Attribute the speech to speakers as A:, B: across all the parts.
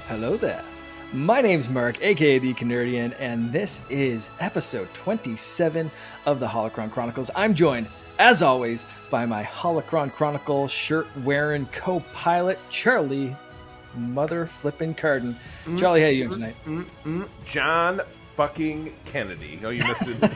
A: Hello there. My name's Mark, aka the Canardian, and this is episode 27 of the Holocron Chronicles. I'm joined, as always, by my Holocron Chronicle shirt-wearing co-pilot, Charlie Mother Flippin' Carden. Charlie, how you doing tonight?
B: John fucking Kennedy. Oh, you missed it.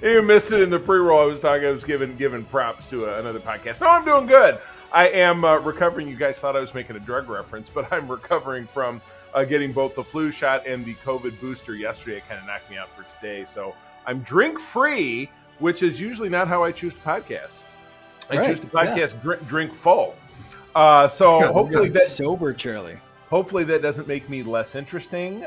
B: You missed it in the pre-roll. I was giving props to another podcast. No, I'm doing good. I am recovering. You guys thought I was making a drug reference, but I'm recovering from getting both the flu shot and the COVID booster yesterday. It kind of knocked me out for today. So I'm drink-free, which is usually not how I choose to podcast. I choose to podcast drink full. So hopefully that's
A: sober, Charlie.
B: Hopefully that doesn't make me less interesting.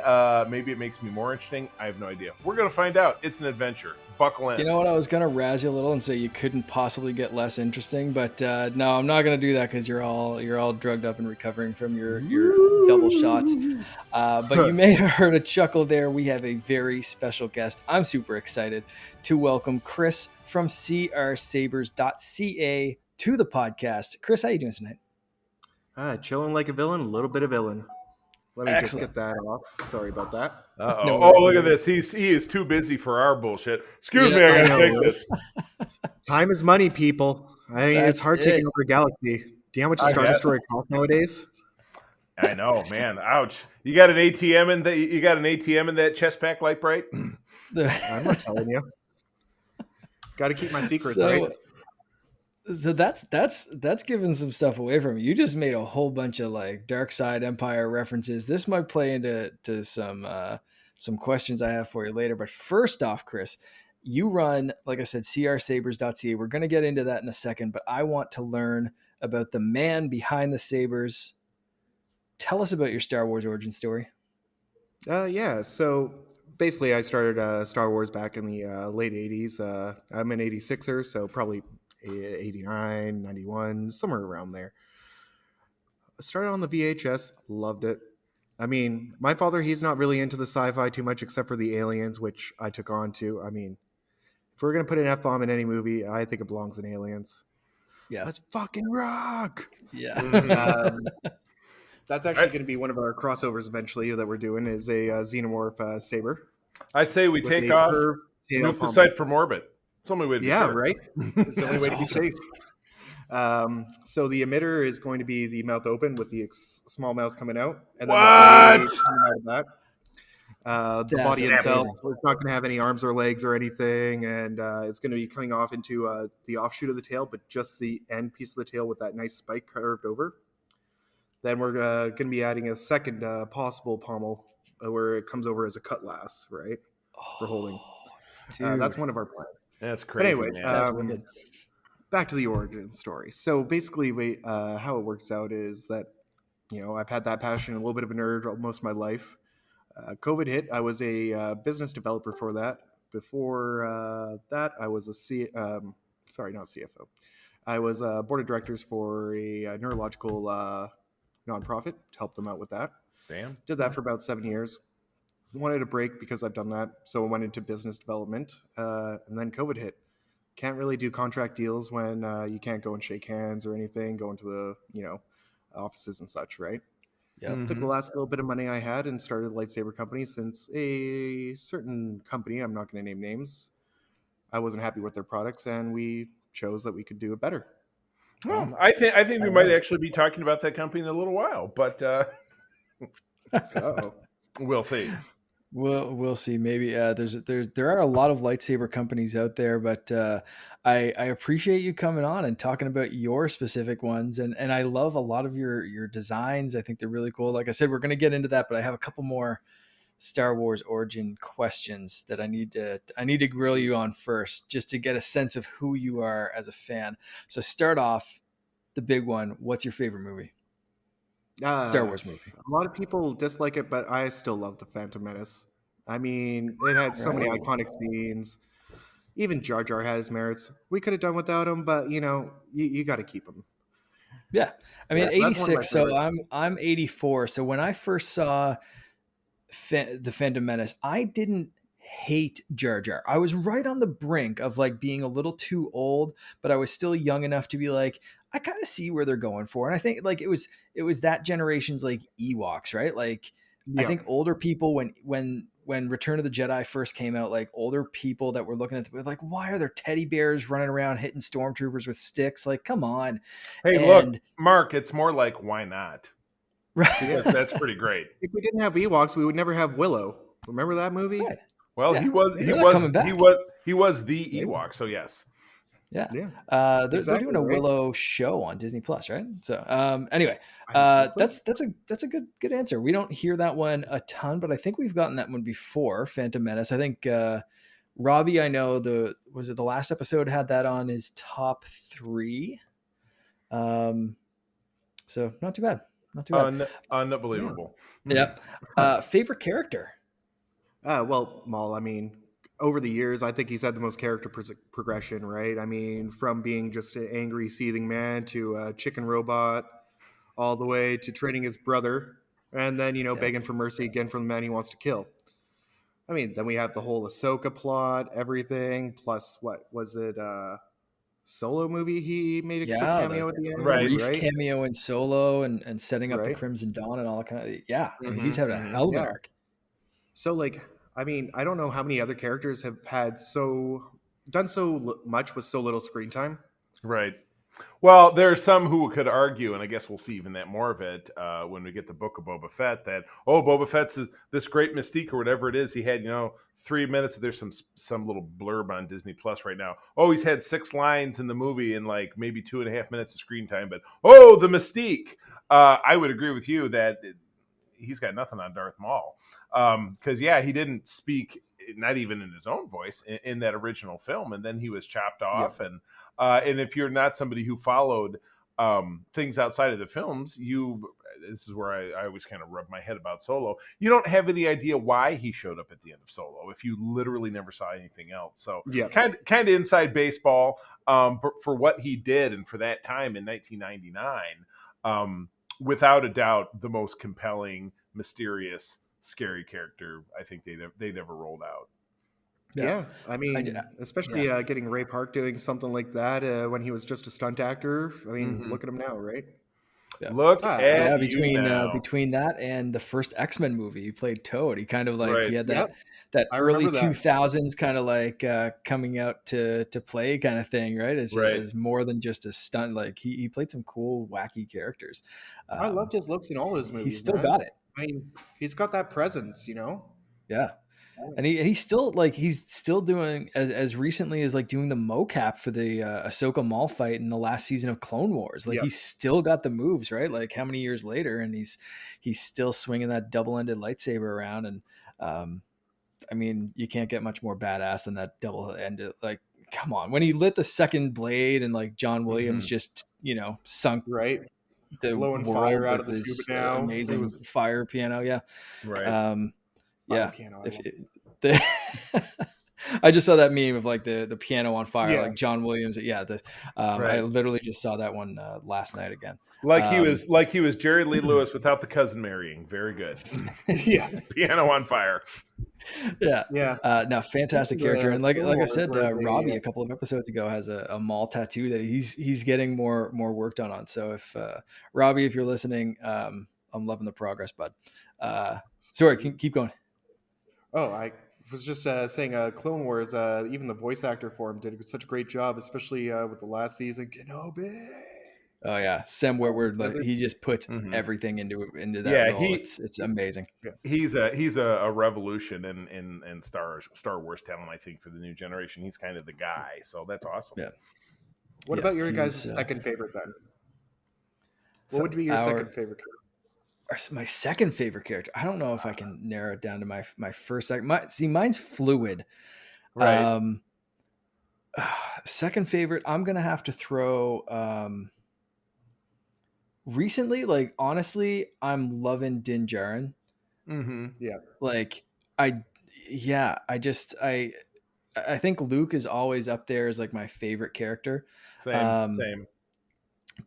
B: Maybe it makes me more interesting. I have no idea. We're going to find out. It's an adventure. Buckle in.
A: You know what? I was going to razz you a little and say you couldn't possibly get less interesting, but no, I'm not going to do that because you're all drugged up and recovering from your double shots. But you may have heard a chuckle there. We have a very special guest. I'm super excited to welcome Chris from CR to the podcast. Chris, how you doing tonight?
C: Chilling like a villain, a little bit of villain. Let me just get that off. Sorry about that.
B: No, look at this. He is too busy for our bullshit. Excuse me, I gotta take this.
C: Time is money, people. I mean, it's hard taking over a galaxy. Do you know how much a Star Destroyer costs nowadays?
B: I know, man. Ouch. You got an ATM in that chest pack, light bright?
C: I'm not telling you. Got to keep my secrets, right?
A: So that's giving some stuff away from you. You just made a whole bunch of like Dark Side Empire references. This might play into some questions I have for you later. But first off, Chris, you run, like I said, CRSabers.ca. We're going to get into that in a second, but I want to learn about the man behind the sabers. Tell us about your Star Wars origin story.
C: So basically I started Star Wars back in the late 80s. I'm an 86er, so probably 89, 91, somewhere around there. I started on the VHS, loved it. I mean, my father, he's not really into the sci-fi too much except for the aliens, which I took on to. I mean, if we're going to put an F-bomb in any movie, I think it belongs in Aliens.
A: Yeah.
C: Let's fucking rock!
A: Yeah.
C: That's actually going to be one of our crossovers eventually that we're doing is a Xenomorph Saber.
B: I say we take off, nuke the site from orbit. It's the only way to be safe.
C: Right? It's the only way to be safe. So the emitter is going to be the mouth open with the small mouth coming out. And then the coming out of that. The body itself, it's not going to have any arms or legs or anything. And it's going to be coming off into the offshoot of the tail, but just the end piece of the tail with that nice spike curved over. Then we're going to be adding a second possible pommel where it comes over as a cutlass, right? For holding. That's one of our plans.
B: That's crazy.
C: But anyways, back to the origin story. So basically, how it works out is that, I've had that passion, a little bit of a nerd most of my life. COVID hit. I was a business developer for that. Before that, I was not CFO. I was a board of directors for a neurological nonprofit to help them out with that.
B: Damn.
C: Did that for about 7 years. Wanted a break because I've done that, so I went into business development, and then COVID hit. Can't really do contract deals when you can't go and shake hands or anything, go into the offices and such, right?
A: Yeah.
C: Took the last little bit of money I had and started a lightsaber company. Since a certain company, I'm not going to name names, I wasn't happy with their products, and we chose that we could do it better.
B: Well, I think we might actually be talking about that company in a little while, but we'll see.
A: We'll see. Maybe there are a lot of lightsaber companies out there, but I appreciate you coming on and talking about your specific ones, and I love a lot of your designs. I think they're really cool. Like I said, we're going to get into that, but I have a couple more Star Wars origin questions that I need to grill you on first, just to get a sense of who you are as a fan. So start off the big one. What's your favorite movie? Star Wars movie.
C: A lot of people dislike it, but I still love The Phantom Menace. I mean, it had so many iconic scenes. Even Jar Jar had his merits. We could have done without him, but you got to keep him.
A: Yeah, I mean, 86. So I'm 84. So when I first saw The Phantom Menace, I didn't hate Jar Jar. I was right on the brink of like being a little too old, but I was still young enough to be like, I kind of see where they're going for. And I think like it was that generation's like Ewoks, right? Like I
C: Yeah.
A: think older people when Return of the Jedi first came out, like older people that were looking at were like, why are there teddy bears running around hitting stormtroopers with sticks? Like, come on.
B: Hey, look,
A: And
B: Mark, it's more like why not?
A: right,
B: Because that's pretty great.
C: If we didn't have Ewoks, we would never have Willow. Remember that movie?
A: right.
B: Well,
A: Yeah.
B: he was
A: And they're not coming back.
B: he was the
C: Maybe.
B: Ewok, so yes.
A: Yeah.
C: Yeah.
A: They're doing
C: Exactly,
A: a
C: right?
A: Willow show on Disney Plus, right? So anyway,
C: Hopefully.
A: that's a good answer. We don't hear that one a ton, but I think we've gotten that one before, Phantom Menace. I think Robbie, I know the last episode had that on his top 3. So not too bad. Not too bad.
B: Unbelievable.
A: Yeah. Favorite character?
C: Well, Maul, I mean, over the years, I think he's had the most character progression, right? I mean, from being just an angry, seething man to a chicken robot, all the way to training his brother, and then, begging for mercy again from the man he wants to kill. I mean, then we have the whole Ahsoka plot, everything, plus what was it? Solo movie he made a quick
A: Yeah,
C: cameo at the end,
B: Right.
A: brief cameo in Solo and setting up the
C: Right.
A: Crimson Dawn and all that kind of I mean, he's
B: Mhm,
A: had a
B: mhm.
A: hell of an
C: Yeah.
A: arc.
C: So, like, I mean, I don't know how many other characters have done so much with so little screen time.
B: Right. Well, there are some who could argue, and I guess we'll see even that more of it when we get the book of Boba Fett. That Boba Fett's this great mystique or whatever it is. He had 3 minutes. There's some little blurb on Disney Plus right now. He's had 6 lines in the movie and like maybe 2.5 minutes of screen time. But the mystique. I would agree with you that he's got nothing on Darth Maul because he didn't speak, not even in his own voice in that original film, and then he was chopped off.
C: Yeah.
B: And if you're not somebody who followed things outside of the films, this is where I always kind of rub my head about Solo. You don't have any idea why he showed up at the end of Solo if you literally never saw anything else. So
C: Yeah.
B: kind of inside baseball for what he did and for that time in 1999. Without a doubt, the most compelling, mysterious, scary character I think they'd ever rolled out.
C: Yeah. I mean, especially getting Ray Park doing something like that when he was just a stunt actor. I mean, look at him now, right?
A: Yeah.
B: Look at
A: between that and the first X-Men movie, he played Toad. He kind of like he had that
C: I
A: early
C: remember that.
A: 2000s kind of like coming out to play kind of thing, right? As more than just a stunt. Like he played some cool, wacky characters.
C: I loved his looks in all his movies.
A: He's still
C: man.
A: got it.
C: I mean, he's got that presence,
A: Yeah. And he's still doing as recently as like doing the mocap for the Ahsoka Maul fight in the last season of Clone Wars. Like he's still got the moves, right? Like how many years later, and he's still swinging that double-ended lightsaber around. And I mean, you can't get much more badass than that double-ended. Like, come on, when he lit the second blade and like John Williams just sunk
C: right,
A: the
C: blowing
A: world
C: fire out
A: with
C: of the
A: his
C: tuba now.
A: amazing fire piano. Yeah.
B: Right.
A: Yeah.
C: Piano,
A: I just saw that meme of like the piano on fire,
C: Yeah.
A: like John Williams. Yeah. I literally just saw that one last night again.
B: He was Jerry Lee Lewis without the cousin marrying. Very good.
C: Yeah.
B: Piano on fire.
A: Yeah.
C: Yeah.
A: No, fantastic character. And like I said,
C: where they,
A: Robbie a couple of episodes ago has a Maul tattoo that he's getting more work done on. So if Robbie, if you're listening, I'm loving the progress, bud. Sorry, keep going.
C: Oh, I was just saying, Clone Wars, even the voice actor for him did such a great job, especially with the last season, Kenobi.
A: Oh yeah, Sam Witwer, like, he just puts everything into that role. It's amazing.
B: He's a revolution in Star Wars talent, I think, for the new generation. He's kind of the guy, so that's awesome.
C: Yeah. What about your guys' second favorite then? What would be your second favorite character?
A: My second favorite character. I don't know if I can narrow it down to my first second. Mine's fluid.
B: Right.
A: Second favorite, I'm gonna have to throw. Recently, like honestly, I'm loving Din Djarin.
B: Mm-hmm.
C: Yeah.
A: Like I think Luke is always up there as like my favorite character.
B: Same.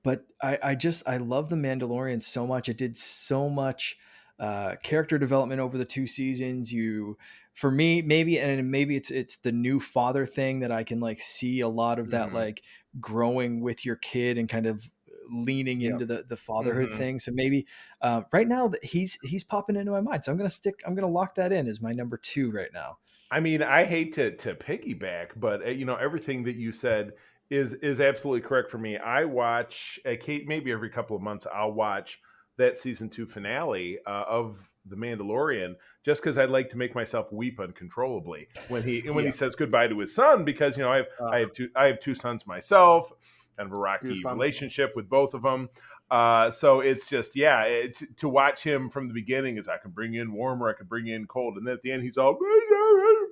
A: But I love the Mandalorian so much. It did so much character development over the 2 seasons. For me, maybe it's the new father thing that I can like see a lot of that, like growing with your kid and kind of leaning into the fatherhood thing. So maybe right now that he's popping into my mind. So I'm gonna lock that in as my number 2 right now.
B: I mean, I hate to piggyback, but everything that you said is absolutely correct for me. I watch maybe every couple of months. I'll watch that season 2 finale of The Mandalorian, just because I'd like to make myself weep uncontrollably when he says goodbye to his son, because I have two sons myself, kind of a rocky relationship with both of them. So it's just, to watch him from the beginning is I can bring in warm or I can bring in cold. And then at the end, he's all,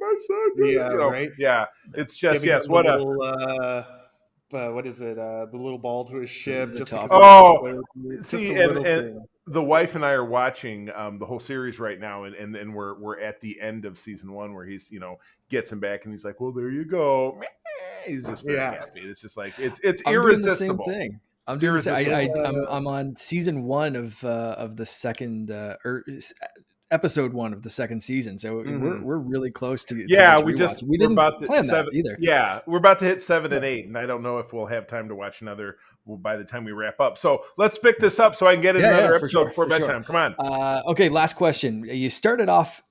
B: my son.
C: Right.
B: Yeah. It's just, yes. What
C: what is it? The little ball to his ship.
B: See, and the wife and I are watching the whole series right now, and we're at the end of season 1 where he's gets him back and he's like, well, there you go. He's just very happy. It's just like it's irresistible.
A: I'm doing the same thing. I'm doing the same. I'm on season 1 of the second or episode 1 of the second season, so we're really close to
B: we didn't plan that either. Yeah, we're about to hit 7 and 8, and I don't know if we'll have time to watch another by the time we wrap up. So let's pick this up so I can get another episode before bedtime. Come on.
A: Okay, last question. You started off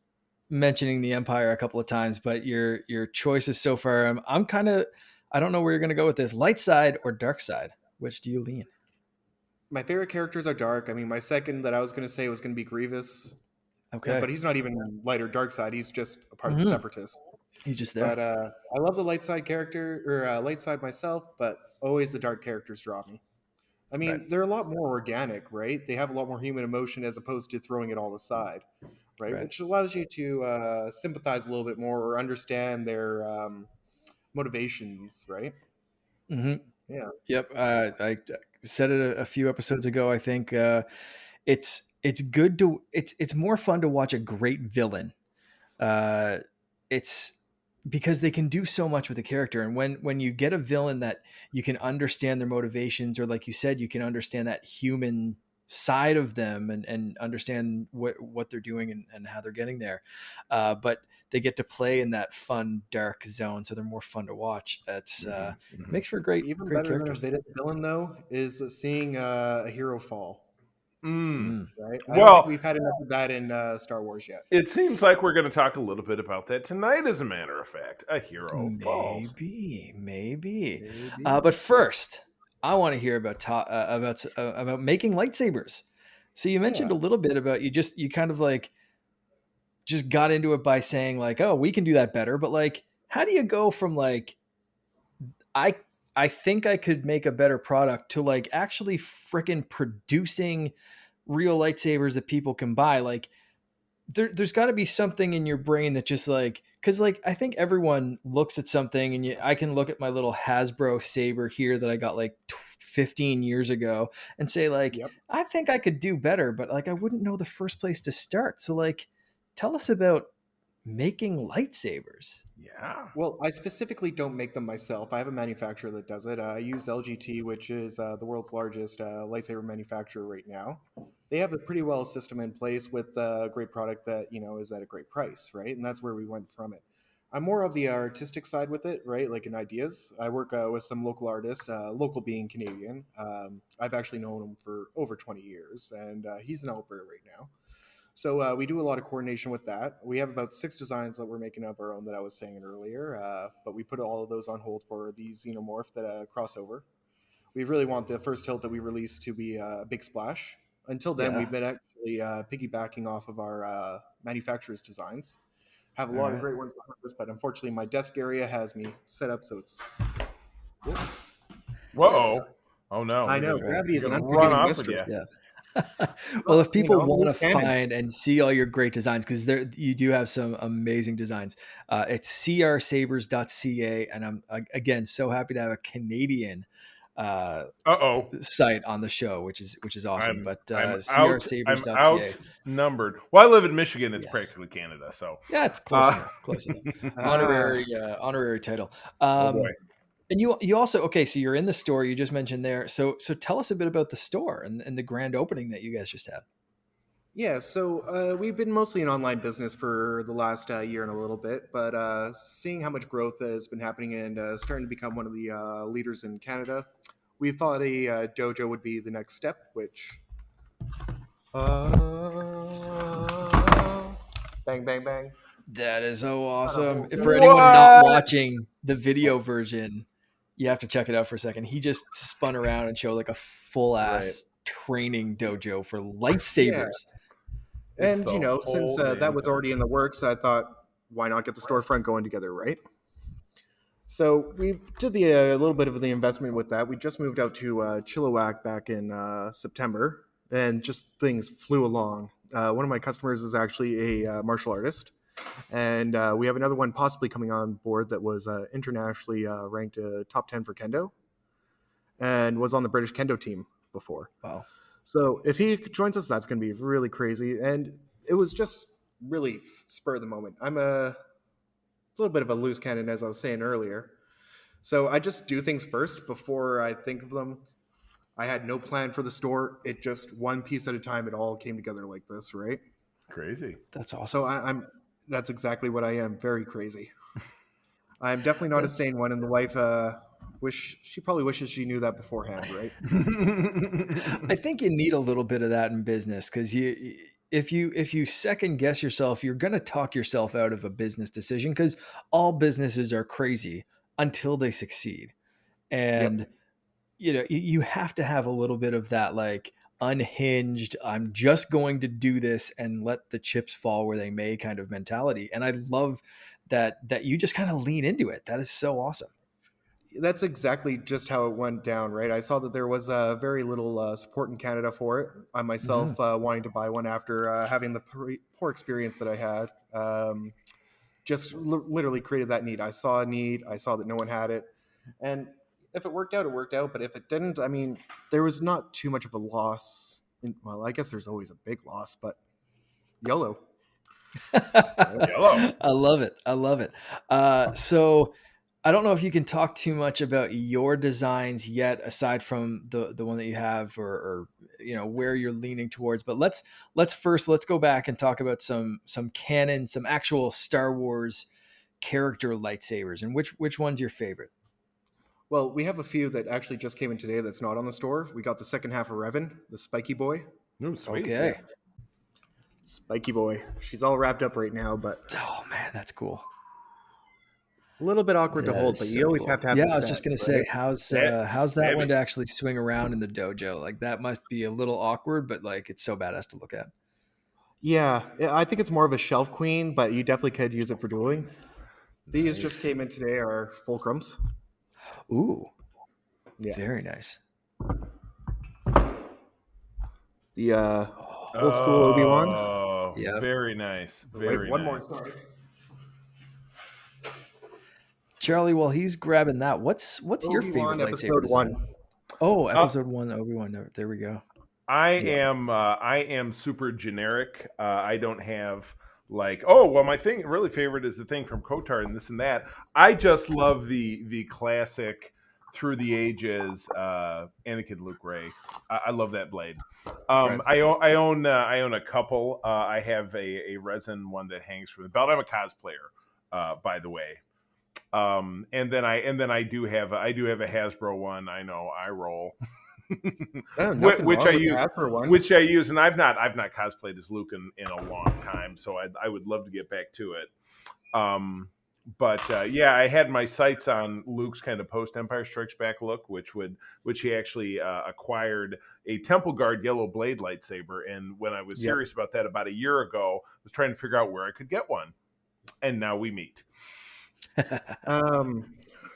A: mentioning the Empire a couple of times, but your choices so far, I'm kind of, I don't know where you're going to go with this. Light side or dark side? Which do you lean?
C: My favorite characters are dark. I mean, my second that I was going to say was going to be Grievous.
A: Okay.
C: But he's not even light or dark side. He's just a part of the Separatists.
A: He's just there.
C: But I love the light side character, or light side myself, but always the dark characters draw me. I mean, they're a lot more organic, right? They have a lot more human emotion as opposed to throwing it all aside, right? Which allows you to sympathize a little bit more or understand their motivations, right?
A: Mm-hmm.
C: Yeah.
A: Yep. I said it a few episodes ago. I think it's good to it's more fun to watch a great villain. It's because they can do so much with the character, and when you get a villain that you can understand their motivations, or like you said, you can understand that human side of them and understand what they're doing and how they're getting there. But they get to play in that fun dark zone, so they're more fun to watch. That's makes for great characters.
C: Than a villain though is seeing a hero fall. Right? I don't think we've had enough of that in Star Wars yet.
B: It seems like we're going to talk a little bit about that tonight, as a matter of fact. A hero falls.
A: Maybe. But first, I want to hear about making lightsabers. So you mentioned a little bit about you kind of like just got into it by saying like, oh, we can do that better. But like, how do you go from like, I think I could make a better product to like actually freaking producing real lightsabers that people can buy? Like there's got to be something in your brain that just like, cause like, I think everyone looks at something and I can look at my little Hasbro saber here that I got like 15 years ago and say like, I think I could do better, but like, I wouldn't know the first place to start. So like, tell us about making lightsabers.
B: Yeah.
C: Well, I specifically don't make them myself. I have a manufacturer that does it. I use LGT, which is the world's largest lightsaber manufacturer right now. They have a pretty well system in place with a great product that, is at a great price, right? And that's where we went from it. I'm more of the artistic side with it, right? Like in ideas. I work with some local artists, local being Canadian. I've actually known him for over 20 years, and he's in Alberta right now. So we do a lot of coordination with that. We have about 6 designs that we're making of our own that I was saying earlier, but we put all of those on hold for the Xenomorph that crossover. We really want the first hilt that we release to be a big splash. Until then, we've been actually piggybacking off of our manufacturer's designs. Have a lot of great ones behind us, but unfortunately my desk area has me set up so it's...
B: Whoa. Oh no.
C: I know, gravity is an
B: run
C: unforgiving
B: off
C: mystery.
B: Yeah.
A: Well, if people want to find and see all your great designs, because you do have some amazing designs, it's CRSabers.ca, and I'm again so happy to have a Canadian site on the show, which is awesome.
B: I'm
A: CRSabers.ca.
B: outnumbered. Well, I live in Michigan. It's practically Canada, so
A: yeah, it's close enough. Close enough. Honorary title.
B: Oh boy.
A: And you also, okay, so you're in the store you just mentioned there. So tell us a bit about the store and the grand opening that you guys just had.
C: Yeah, so we've been mostly an online business for the last year and a little bit, but seeing how much growth has been happening and starting to become one of the leaders in Canada, we thought a dojo would be the next step, which. Bang, bang, bang.
A: That is so awesome.
C: whole-
A: If for anyone not
B: What?
A: watching the video version, you have to check it out for a second. He just spun around and showed like a full
B: Right.
A: ass training dojo for
C: Yeah,
A: lightsabers.
B: It's
C: and
B: the
C: since
B: whole
C: that
B: damn
C: was
B: thing.
C: already in the works, I thought, why not get the storefront going together, right? So we did a little bit of the investment with that. We just moved out to Chilliwack back in September, and just things flew along. One of my customers is actually a martial artist, and we have another one possibly coming on board that was internationally ranked top 10 for kendo and was on the British kendo team before.
A: Wow.
C: So if he joins us, that's going to be really crazy. And it was just really spur of the moment. I'm a little bit of a loose cannon, as I was saying earlier. So I just do things first before I think of them. I had no plan for the store. It just one piece at a time. It all came together like this, right?
B: Crazy.
A: That's awesome.
C: So I'm. That's exactly what I am. Very crazy. I'm definitely not a sane one, and the wife she probably wishes she knew that beforehand, right?
A: I think you need a little bit of that in business because if you second guess yourself, you're going to talk yourself out of a business decision because all businesses are crazy until they succeed.
C: Yep.
A: And you have to have a little bit of that like unhinged, I'm just going to do this and let the chips fall where they may kind of mentality. And I love that you just kind of lean into it. That is so awesome.
C: That's exactly just how it went down, right? I saw that there was very little support in Canada for it. I myself wanting to buy one after having the poor experience that I had. Just literally created that need. I saw a need. I saw that no one had it. And if it worked out, it worked out. But if it didn't, I mean, there was not too much of a loss. Well, I guess there's always a big loss, but YOLO.
B: Yellow.
A: I love it. I love it. So I don't know if you can talk too much about your designs yet, aside from the one that you have, or where you're leaning towards. But let's go back and talk about some canon, some actual Star Wars character lightsabers, and which one's your favorite?
C: Well, we have a few that actually just came in today that's not on the store. We got the second half of Revan, the spiky boy.
B: Ooh, sweet.
A: Okay.
C: Spiky boy. She's all wrapped up right now, but
A: Oh man, that's cool.
C: a little bit awkward to
A: That
C: hold,
A: is
C: but
A: so
C: you always
A: cool.
C: have to have
A: Yeah,
C: the
A: I was just
C: set,
A: gonna
C: right?
A: say, how's that
B: Heavy.
A: one to actually swing around in the dojo? Like that must be a little awkward, but like it's so badass to look at.
C: Yeah, I think it's more of a shelf queen, but you definitely could use it for dueling. These just came in today are fulcrums.
A: Ooh,
C: Yeah.
A: very nice.
C: The old school Obi-Wan.
B: Oh,
A: Yep.
B: very nice.
C: Wait,
B: Very
C: one more,
B: nice.
C: sorry.
A: Charlie, while he's grabbing that, what's your
C: Obi-Wan
A: favorite lightsaber
C: episode
A: design?
C: 1.
A: Oh, episode 1, Obi-Wan. There we go.
B: I am super generic. I don't have like, oh well, my thing really favorite is the thing from Kotar and this and that. I just love the classic through the ages Anakin Luke Ray. I love that blade.
A: Right.
B: I own a couple. I have a resin one that hangs from the belt. I'm a cosplayer, by the way. And then I do have a Hasbro one. I know I roll. which I use, and I've not cosplayed as Luke in a long time, so I would love to get back to it. But yeah, I had my sights on Luke's kind of post Empire Strikes Back look, which he actually acquired a Temple Guard yellow blade lightsaber, and when I was serious about that about a year ago, I was trying to figure out where I could get one, and now we meet.
C: I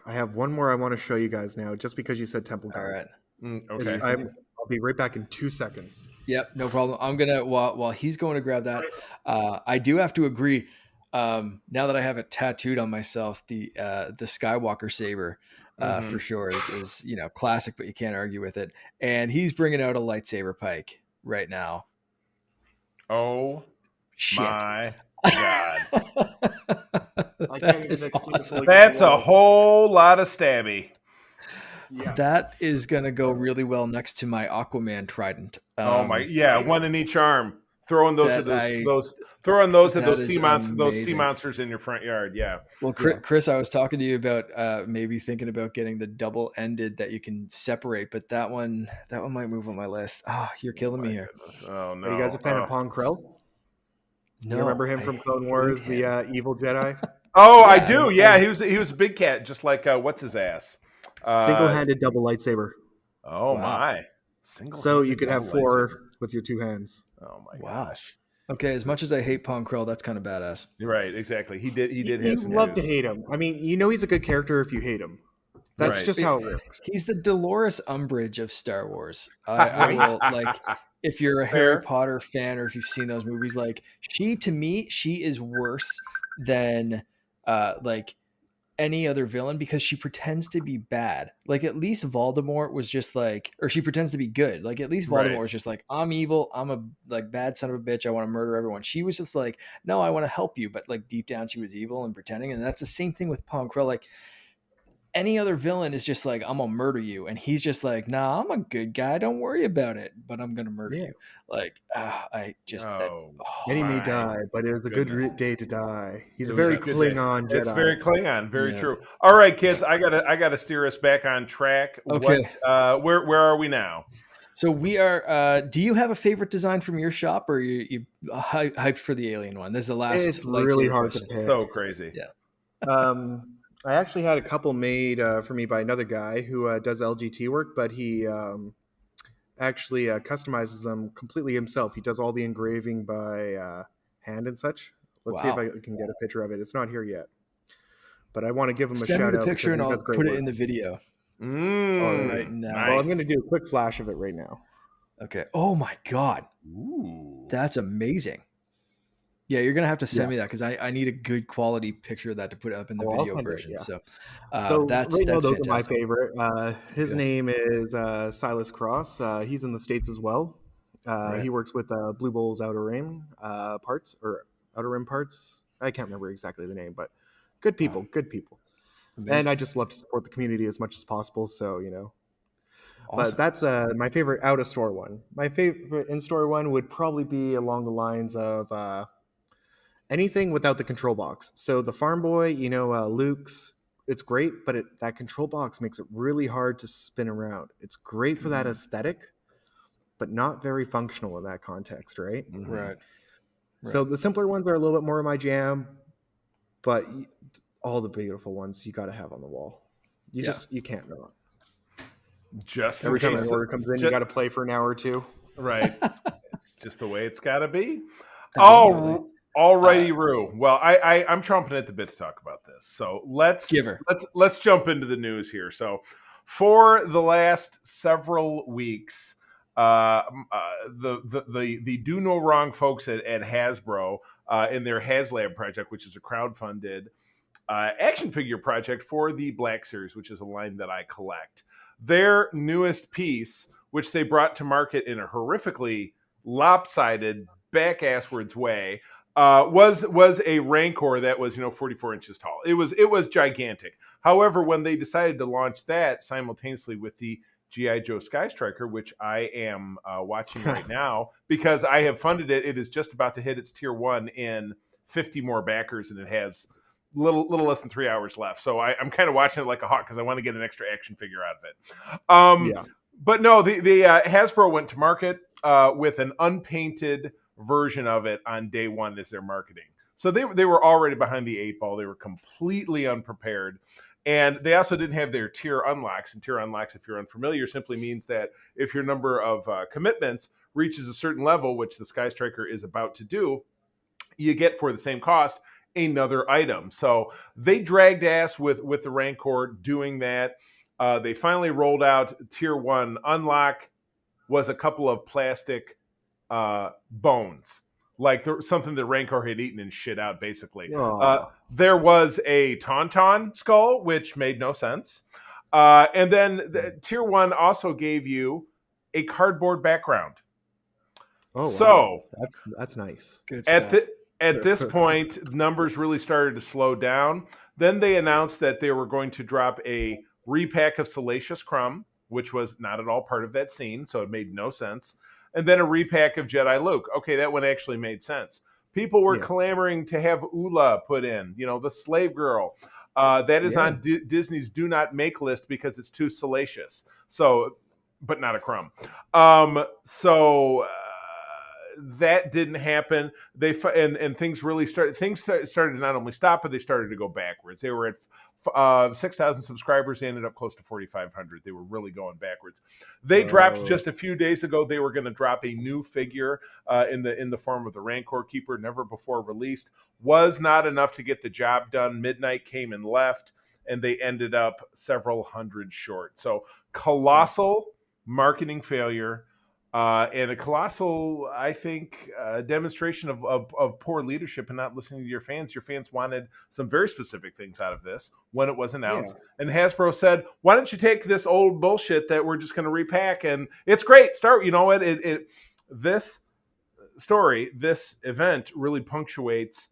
C: have one more I want to show you guys now, just because you said Temple Guard.
A: All right.
B: Okay.
C: I'll be right back in 2 seconds.
A: Yep, no problem. I'm gonna while he's going to grab that. I do have to agree. Now that I have it tattooed on myself, the Skywalker Saber for sure is classic, but you can't argue with it. And he's bringing out a lightsaber pike right now.
B: Oh,
A: shit!
B: My God,
A: That is awesome.
B: That's a whole lot of stabby.
C: Yeah.
A: That is gonna go really well next to my Aquaman trident.
B: One in each arm. Throwing those at
A: That
B: those
A: I
B: those throwing those at
A: that
B: those
A: is
B: sea
A: amazing.
B: monsters in your front yard. Yeah.
A: Well,
C: Yeah.
A: Chris, I was talking to you about maybe thinking about getting the double-ended that you can separate, but that one might move on my list. Ah, you're killing me
B: My
A: here.
B: goodness. Oh
C: Are you guys a
B: no.
C: fan of Pong Krell? You
A: No,
C: remember him
A: I
C: from Clone
A: hate
C: Wars,
A: him.
C: the evil Jedi?
B: Oh, I
A: Yeah,
B: do. Yeah, he was a big cat, just like what's his ass? Uh,
C: Single-handed double lightsaber.
B: oh
A: wow,
B: my,
C: So you
B: single-handed
C: could
B: double
C: have 4
B: lightsaber.
C: with your 2 hands.
B: Oh my
A: wow.
B: gosh.
A: Okay, as much as I hate Pong Krell, that's kind of badass.
B: You're right. Exactly. He did have
C: You
B: some
C: love to
B: juice.
C: hate him. I mean, you know he's a good character if you hate him. That's
B: Right.
C: just how it works.
A: He's the Dolores Umbridge of Star Wars. I
B: Right.
A: will like if you're a Harry
B: Fair.
A: Potter fan or if you've seen those movies, like to me, she is worse than like any other villain because she pretends to be bad. Like at least Voldemort was just like, or she pretends to be good. Like at least Voldemort
B: Right.
A: was just like, I'm evil. I'm a like bad son of a bitch. I want to murder everyone. She was just like, no, I want to help you. But like deep down, she was evil and pretending. And that's the same thing with Pong Krell. Like any other villain is just like, I'm gonna murder you. And he's just like, nah, I'm a good guy. Don't worry about it. But I'm gonna murder
C: Yeah.
A: you. Like, I just
B: Oh,
C: Many may
B: my
C: die, but it was a good
B: goodness.
C: day to die. He's
A: It
C: a
A: was
C: very
A: a
B: good day.
C: Klingon Jedi.
B: It's very Klingon. Very
A: Yeah.
B: true. All right, kids. I gotta steer us back on track.
A: Okay.
B: Where are we now?
A: So we are. Do you have a favorite design from your shop, or you hyped for the alien one? This is the last.
C: It's really
A: lightsaber
C: hard
A: question.
C: to pick.
B: So crazy.
A: Yeah.
C: I actually had a couple made for me by another guy who does LGT work, but he actually customizes them completely himself. He does all the engraving by hand and such. Let's see if
A: Wow.
C: I can get a picture of it. It's not here yet, but I want to give him a
A: Send me
C: shout
A: the
C: out
A: picture
C: because
A: and
C: he
A: I'll
C: does great
A: put
C: work.
A: it in the video.
B: Right
A: now.
B: Nice.
C: Well, I'm going to do a quick flash of it right now.
A: Okay. Oh my god,
B: Ooh.
A: that's amazing. Yeah, you're gonna have to send
C: Yeah.
A: me that because I need a good quality picture of that to put up in the
C: Oh, I'll
A: video
C: send it,
A: version.
C: yeah.
A: So,
C: So
A: that's
C: right now, those
A: fantastic.
C: are my favorite. His
A: Okay.
C: name is Silas Cross. He's in the States as well.
A: Right.
C: He works with Blue Bull's Outer Rim parts or Outer Rim parts. I can't remember exactly the name, but good people, good people.
A: Amazing.
C: And I just love to support the community as much as possible. So
A: Awesome.
C: but that's my favorite out of store one. My favorite in store one would probably be along the lines of anything without the control box. So the farm boy, Luke's, it's great, but that control box makes it really hard to spin around. It's great for that aesthetic, but not very functional in that context, right?
A: Right.
C: So the simpler ones are a little bit more of my jam, but all the beautiful ones you got to have on the wall. You can't not.
B: Just
C: Every time
B: in
C: an
B: case-
C: order comes in, you got to play for an hour or two.
B: Right. It's just the way it's got to be.
A: Absolutely.
B: All righty, Rue. Well, I'm chomping at the bit to talk about this. So let's jump into the news here. So for the last several weeks, the Do No Wrong folks at Hasbro in their HasLab project, which is a crowdfunded action figure project for the Black Series, which is a line that I collect. Their newest piece, which they brought to market in a horrifically lopsided, back-asswards way, was a Rancor that was 44 inches tall. It was gigantic. However, when they decided to launch that simultaneously with the G.I. Joe Sky Striker, which I am watching right now because I have funded it. It is just about to hit its tier 1 in 50 more backers, and it has little less than 3 hours left. So I'm kind of watching it like a hawk because I want to get an extra action figure out of it. But no, the Hasbro went to market with an unpainted version of it on day one as their marketing. So they were already behind the 8 ball. They were completely unprepared. And they also didn't have their tier unlocks. And tier unlocks, if you're unfamiliar, simply means that if your number of commitments reaches a certain level, which the Sky Striker is about to do, you get for the same cost another item. So they dragged ass with the Rancor doing that. They finally rolled out tier 1 unlock was a couple of plastic bones, like something that Rancor had eaten and shit out, basically. There was a Tauntaun skull, which made no sense. And then the tier 1 also gave you a cardboard background.
C: Oh,
B: so
C: wow. That's nice.
A: Good stuff.
B: At this point, numbers really started to slow down. Then they announced that they were going to drop a repack of Salacious Crumb, which was not at all part of that scene, so it made no sense. and then a repack of Jedi Luke. Okay, that one actually made sense. People were clamoring to have Ula put in, the slave girl. That is on Disney's do not make list because it's too salacious. So, but not a crumb. That didn't happen. And things really started. Things started to not only stop, but they started to go backwards. They were at 6,000 subscribers. They ended up close to 4,500. They were really going backwards. They dropped just a few days ago. They were going to drop a new figure in the form of the Rancor Keeper, never before released. Was not enough to get the job done. Midnight came and left, and they ended up several hundred short. So colossal marketing failure. And a colossal, I think, demonstration of poor leadership and not listening to your fans. Your fans wanted some very specific things out of this when it was announced. Yeah. And Hasbro said, why don't you take this old bullshit that we're just going to repack? And it's great. You know what? This story, this event really punctuates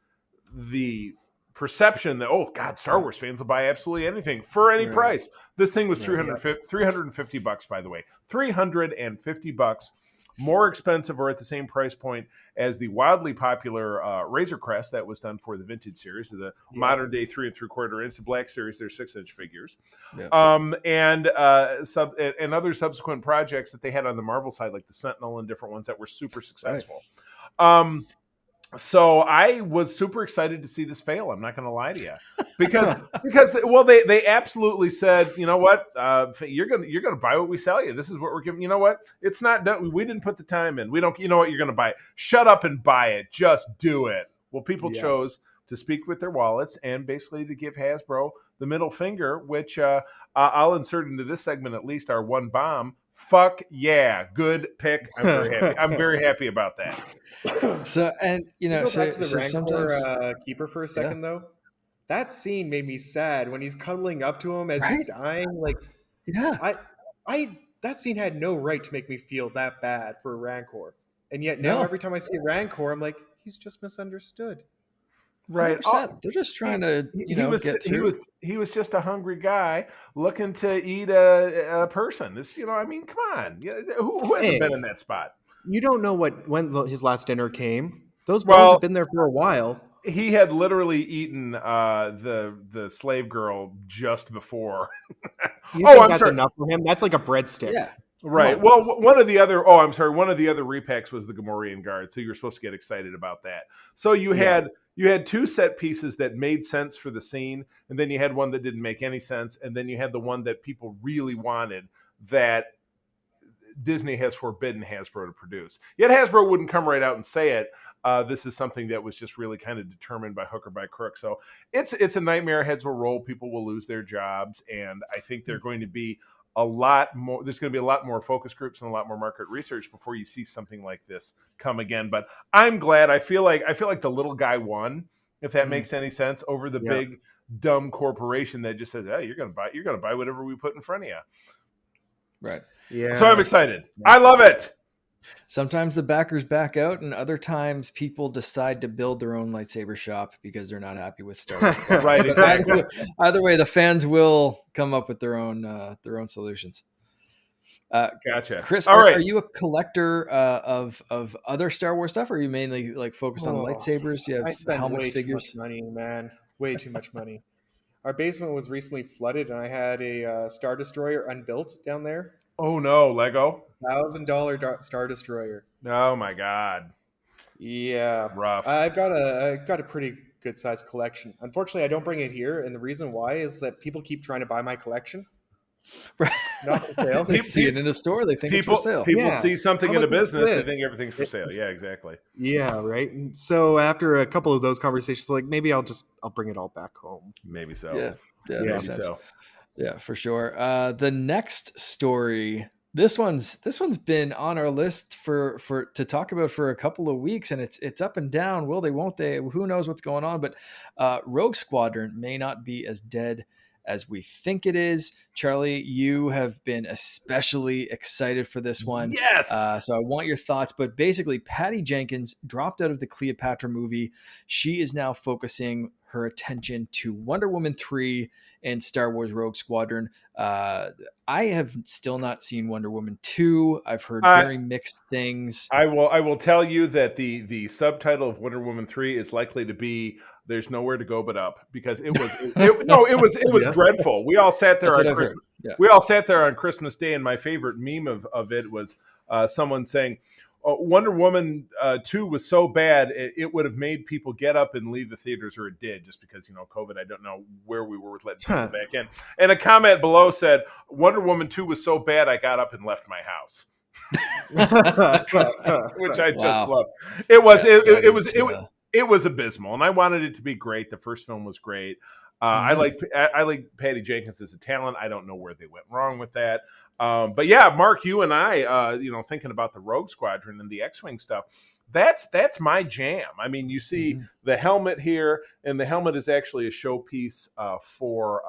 B: the perception that, oh God, Star Wars fans will buy absolutely anything for any price. This thing was $350, by the way, $350, more expensive or at the same price point as the wildly popular Razor Crest that was done for the vintage series, the modern day 3 3/4 inch, the Black Series. They're 6-inch figures, and other subsequent projects that they had on the Marvel side, like the Sentinel and different ones that were super successful. So I was super excited to see this fail. I'm not going to lie to you, because they absolutely said, you know what, you're gonna buy what we sell you. This is what we're giving. You know what? It's not done. We didn't put the time in. We don't. You know what? You're going to buy it. Shut up and buy it. Just do it. Well, people chose to speak with their wallets and basically to give Hasbro the middle finger, which I'll insert into this segment at least our one bomb. Fuck yeah, good pick. I'm very happy. I'm very happy about that.
A: So, and
C: back to the Rancor Keeper for a second though. That scene made me sad when he's cuddling up to him as he's dying. Like, that scene had no right to make me feel that bad for Rancor, and yet now every time I see Rancor, I'm like, he's just misunderstood.
B: Right,
A: they're just trying to, get through.
B: He was just a hungry guy looking to eat a person. This, I mean, come on, who hasn't been in that spot?
C: You don't know when his last dinner came. Those bones have been there for a while.
B: He had literally eaten the slave girl just before.
C: You think that's enough for him? That's like a breadstick.
B: Yeah. Right. Well, one of the other repacks was the Gamorean Guard, so you were supposed to get excited about that. So you had two set pieces that made sense for the scene, and then you had one that didn't make any sense, and then you had the one that people really wanted that Disney has forbidden Hasbro to produce. Yet Hasbro wouldn't come right out and say it. This is something that was just really kind of determined by hook or by crook. So it's a nightmare. Heads will roll. People will lose their jobs, and I think they're going to be a lot more. There's going to be a lot more focus groups and a lot more market research before you see something like this come again. But I'm glad. I feel like the little guy won, if that makes any sense, over the big dumb corporation that just says, "Hey, you're going to buy whatever we put in front of you."
A: Right.
B: Yeah. So I'm excited. I love it.
A: Sometimes the backers back out, and other times people decide to build their own lightsaber shop because they're not happy with Star Wars.
B: Right, exactly.
A: Either way, the fans will come up with their own solutions.
B: Gotcha,
A: Chris. Are you a collector of other Star Wars stuff, or are you mainly like focused on lightsabers? Do you have helmets, figures?
C: Too much money, man. Way too much money. Our basement was recently flooded, and I had a Star Destroyer unbuilt down there.
B: Oh no, Lego.
C: $1,000 Star Destroyer.
B: Oh my God.
C: Yeah.
B: Rough.
C: I've got a pretty good sized collection. Unfortunately, I don't bring it here, and the reason why is that people keep trying to buy my collection. Not for sale.
A: They see it in a store, they think it's for sale.
B: People see something in a business, they think everything's for sale. Yeah, exactly.
C: Yeah, right. And so after a couple of those conversations, like maybe I'll bring it all back home.
B: Maybe so.
A: Yeah, makes sense. So. Yeah, for sure. The next story, this one's been on our list for to talk about for a couple of weeks, and it's up and down. Will they? Won't they? Who knows what's going on? But Rogue Squadron may not be as dead as we think it is. Charlie, you have been especially excited for this one.
B: Yes.
A: So I want your thoughts. But basically, Patty Jenkins dropped out of the Cleopatra movie. She is now focusing her attention to Wonder Woman 3 and Star Wars Rogue Squadron. I have still not seen Wonder Woman 2. I've heard very mixed things.
B: I will tell you that the subtitle of Wonder Woman 3 is likely to be "There's Nowhere to Go But Up," because it was dreadful. We all sat there on Christmas. We all sat there on Christmas Day, and my favorite meme of it was someone saying, Wonder Woman 2 was so bad it would have made people get up and leave the theaters, or it did, just because, COVID. I don't know where we were with letting people back in. And a comment below said, Wonder Woman 2 was so bad I got up and left my house. Which I just love. It was abysmal, and I wanted it to be great. The first film was great. I like Patty Jenkins as a talent. I don't know where they went wrong with that. But yeah, Mark, you and I, thinking about the Rogue Squadron and the X-Wing stuff, that's my jam. I mean, you see the helmet here, and the helmet is actually a showpiece for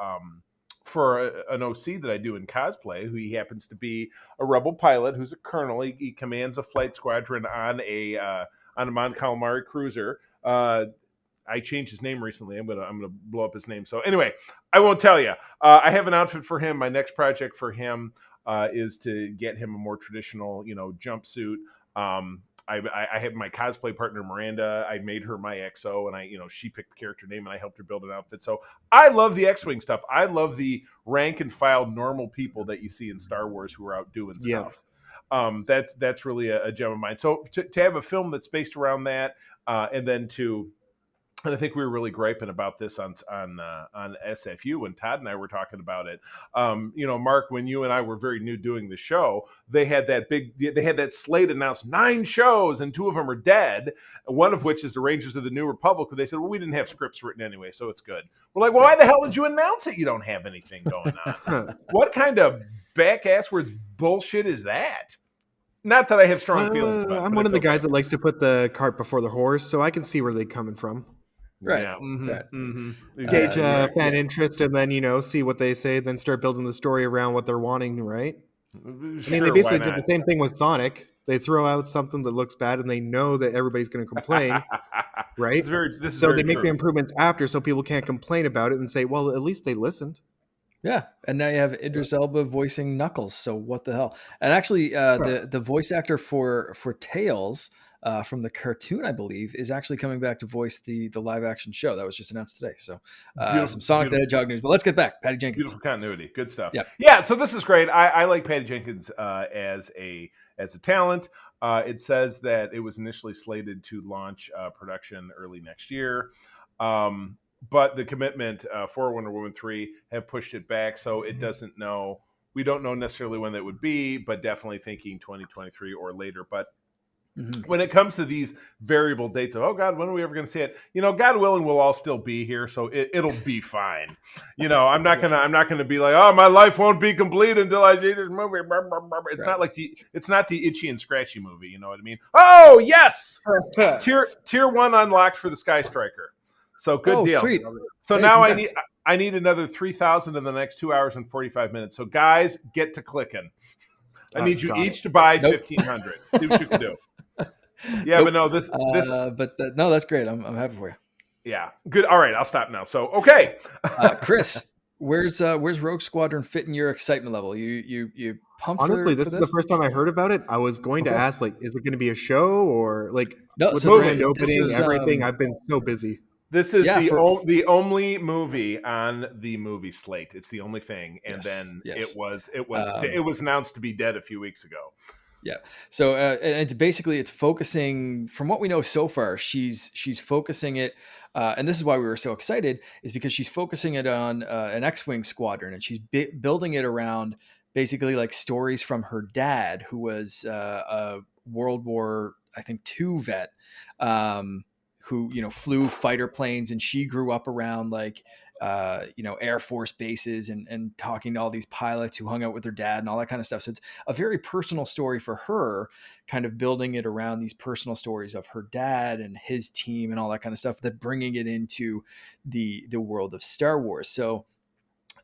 B: an OC that I do in cosplay, who he happens to be a Rebel pilot who's a colonel. He commands a flight squadron on a Mon Calamari cruiser. I changed his name recently. I'm gonna blow up his name. So anyway, I won't tell you. I have an outfit for him. My next project for him is to get him a more traditional, jumpsuit. I have my cosplay partner Miranda. I made her my XO, and she picked the character name, and I helped her build an outfit. So I love the X-Wing stuff. I love the rank and file normal people that you see in Star Wars who are out doing stuff. That's really a gem of mine. So to have a film that's based around that, and then and I think we were really griping about this on SFU when Todd and I were talking about it. Mark, when you and I were very new doing the show, they had that slate announced 9 shows, and 2 of them are dead. One of which is the Rangers of the New Republic. Where they said, well, we didn't have scripts written anyway, so it's good. We're like, well, why the hell did you announce it? You don't have anything going on. What kind of back-asswards bullshit is that? Not that I have strong feelings about it.
C: I'm one of the guys that likes to put the cart before the horse, so I can see where they're coming from.
A: Right.
B: Yeah. Mm-hmm.
C: Gauge fan interest, and then see what they say, then start building the story around what they're wanting, right?
B: Sure,
C: they basically did the same thing with Sonic. They throw out something that looks bad, and they know that everybody's going to complain, right? So they make the improvements after, so people can't complain about it and say, "Well, at least they listened."
A: Yeah, and now you have Idris Elba voicing Knuckles. So what the hell? And actually, the voice actor for Tails. From the cartoon, I believe, is actually coming back to voice the live action show that was just announced today. So some Sonic the Hedgehog news. But let's get back. Patty Jenkins.
B: Beautiful continuity. Good stuff.
A: Yeah.
B: So this is great. I like Patty Jenkins as a talent. It says that it was initially slated to launch production early next year. But the commitment for Wonder Woman 3 have pushed it back. So it doesn't know. We don't know necessarily when that would be, but definitely thinking 2023 or later. But when it comes to these variable dates of, oh God, when are we ever going to see it? God willing, we'll all still be here, so it'll be fine. I'm not gonna be like, oh, my life won't be complete until I see this movie. It's not like it's not the Itchy and Scratchy movie. You know what I mean? Oh yes, tier 1 unlocked for the Sky Striker. So good deal.
A: Sweet.
B: So now I need another 3,000 in the next 2 hours and 45 minutes. So guys, get to clicking. I need you each to buy 1,500. See what you can do. Yeah, but no, this.
A: No, that's great. I'm happy for you.
B: Yeah, good. All right, I'll stop now. So, okay,
A: Chris, where's Rogue Squadron fit in your excitement level? You pumped?
C: Honestly, this is the first time I heard about it. I was going to ask, is it going to be a show or with the grand opening, everything? I've been so busy.
B: This is the only movie on the movie slate. It's the only thing, and then it was announced to be dead a few weeks ago.
A: Yeah. So and it's focusing, from what we know so far, she's focusing it, and this is why we were so excited, is because she's focusing it on an X-Wing squadron, and she's building it around basically like stories from her dad, who was a World War, I think, II vet, who flew fighter planes, and she grew up around Air Force bases and talking to all these pilots who hung out with her dad and all that kind of stuff. So it's a very personal story for her, kind of building it around these personal stories of her dad and his team and all that kind of stuff, that bringing it into the world of Star Wars. So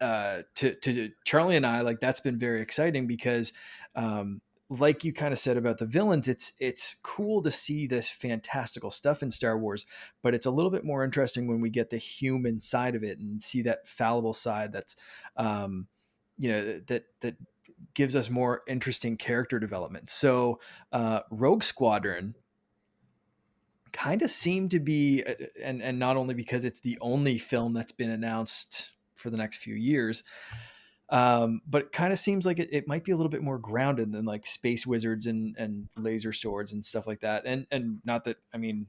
A: to Charlie and I, that's been very exciting because like you kind of said about the villains, it's cool to see this fantastical stuff in Star Wars, but it's a little bit more interesting when we get the human side of it and see that fallible side that's, that gives us more interesting character development. So Rogue Squadron kind of seemed to be, and not only because it's the only film that's been announced for the next few years, but it kind of seems like it might be a little bit more grounded than like space wizards and laser swords and stuff like that. And not that, I mean,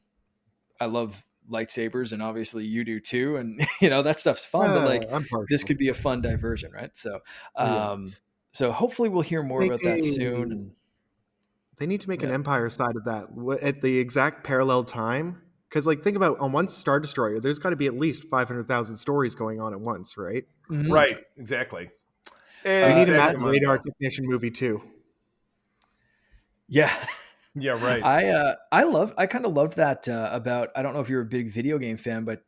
A: I love lightsabers and obviously you do too. And that stuff's fun, but like
C: I'm partial.
A: this could be a fun diversion. Right. So, so hopefully we'll hear more about that soon. And
C: they need to make an Empire side of that at the exact parallel time. Because, like, think about on one Star Destroyer, there's got to be at least 500,000 stories going on at once, right?
A: Mm-hmm.
B: Right, exactly.
C: We need a radar technician movie too.
A: Yeah.
B: Yeah, right.
A: I kind of loved that about, I don't know if you're a big video game fan, but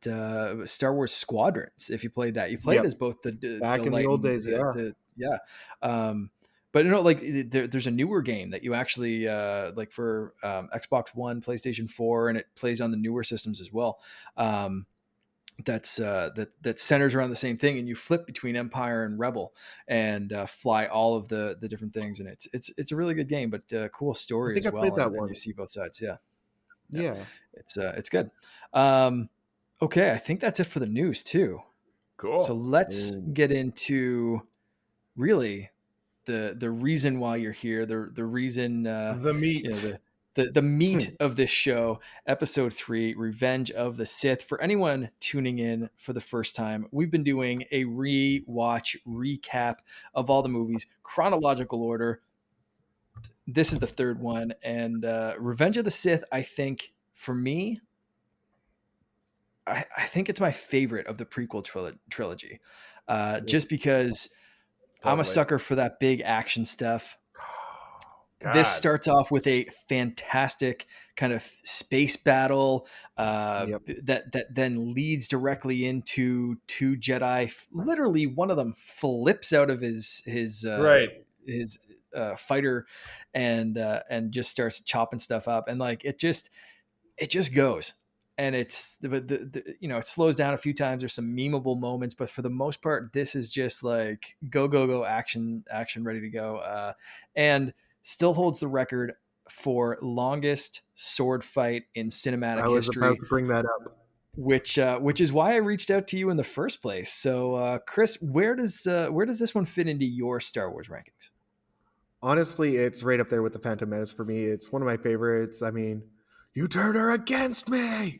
A: Star Wars Squadrons. If you played that, you played as both
C: back in the old days,
A: but like there's a newer game that you actually like for Xbox One, PlayStation 4, and it plays on the newer systems as well. That centers around the same thing, and you flip between Empire and Rebel and fly all of the different things, and it's a really good game, but cool story as well. And you see both sides. Yeah. It's good. Okay, I think that's it for the news too.
B: Cool.
A: So let's get into really the reason why you're here, the reason
B: the meat.
A: The meat of this show, episode 3, Revenge of the Sith. For anyone tuning in for the first time, we've been doing a rewatch recap of all the movies, chronological order. This is the third one. And Revenge of the Sith, I think, for me, I think it's my favorite of the prequel trilogy. Just because I'm a sucker for that big action stuff. God. This starts off with a fantastic kind of space battle that then leads directly into two Jedi. Literally, one of them flips out of his fighter and just starts chopping stuff up, and like it just goes. And it's it slows down a few times. There's some memeable moments, but for the most part, this is just like go action ready to go, and still holds the record for longest sword fight in cinematic history. I was
C: about to bring that up.
A: Which is why I reached out to you in the first place. So, Chris, where does this one fit into your Star Wars rankings?
C: Honestly, it's right up there with the Phantom Menace for me. It's one of my favorites. I mean, you turned her against me.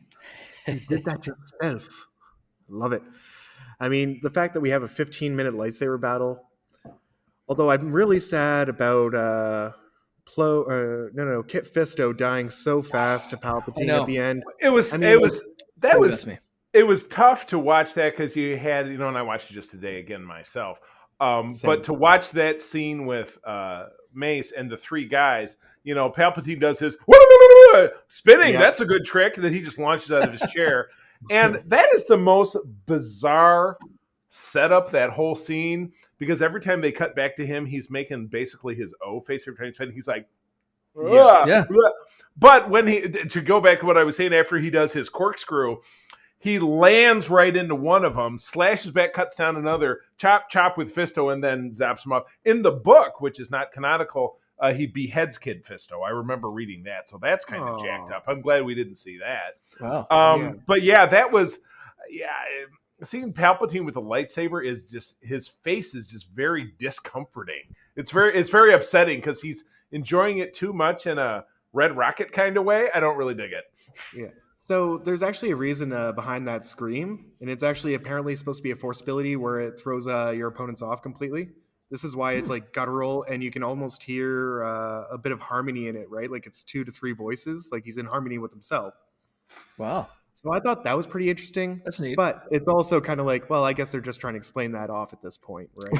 C: You did that yourself. Love it. I mean, the fact that we have a 15-minute lightsaber battle. Although I'm really sad about Kit Fisto dying so fast to Palpatine at the end.
B: It was tough to watch that because you had, and I watched it just today again myself. But to watch that scene with Mace and the three guys, Palpatine does his spinning. Yeah. That's a good trick that he just launches out of his chair. And that is the most bizarre setup, that whole scene, because every time they cut back to him, he's making basically his O face every time he's like, yeah. But when to go back to what I was saying, after he does his corkscrew, he lands right into one of them, slashes back, cuts down another, chop with Fisto, and then zaps him up. In the book, which is not canonical, he beheads Kid Fisto. I remember reading that, so that's kind of jacked up. I'm glad we didn't see that.
A: Wow.
B: But yeah, that was seeing Palpatine with a lightsaber is just, his face is just very discomforting. It's very upsetting because he's enjoying it too much in a Red Rocket kind of way. I don't really dig it.
C: Yeah. So there's actually a reason behind that scream, and it's actually apparently supposed to be a force ability where it throws your opponents off completely. This is why it's like guttural, and you can almost hear a bit of harmony in it, right? Like it's 2 to 3 voices, like he's in harmony with himself.
A: Wow.
C: So I thought that was pretty interesting.
A: That's neat.
C: But it's also kind of like, well, I guess they're just trying to explain that off at this point, right?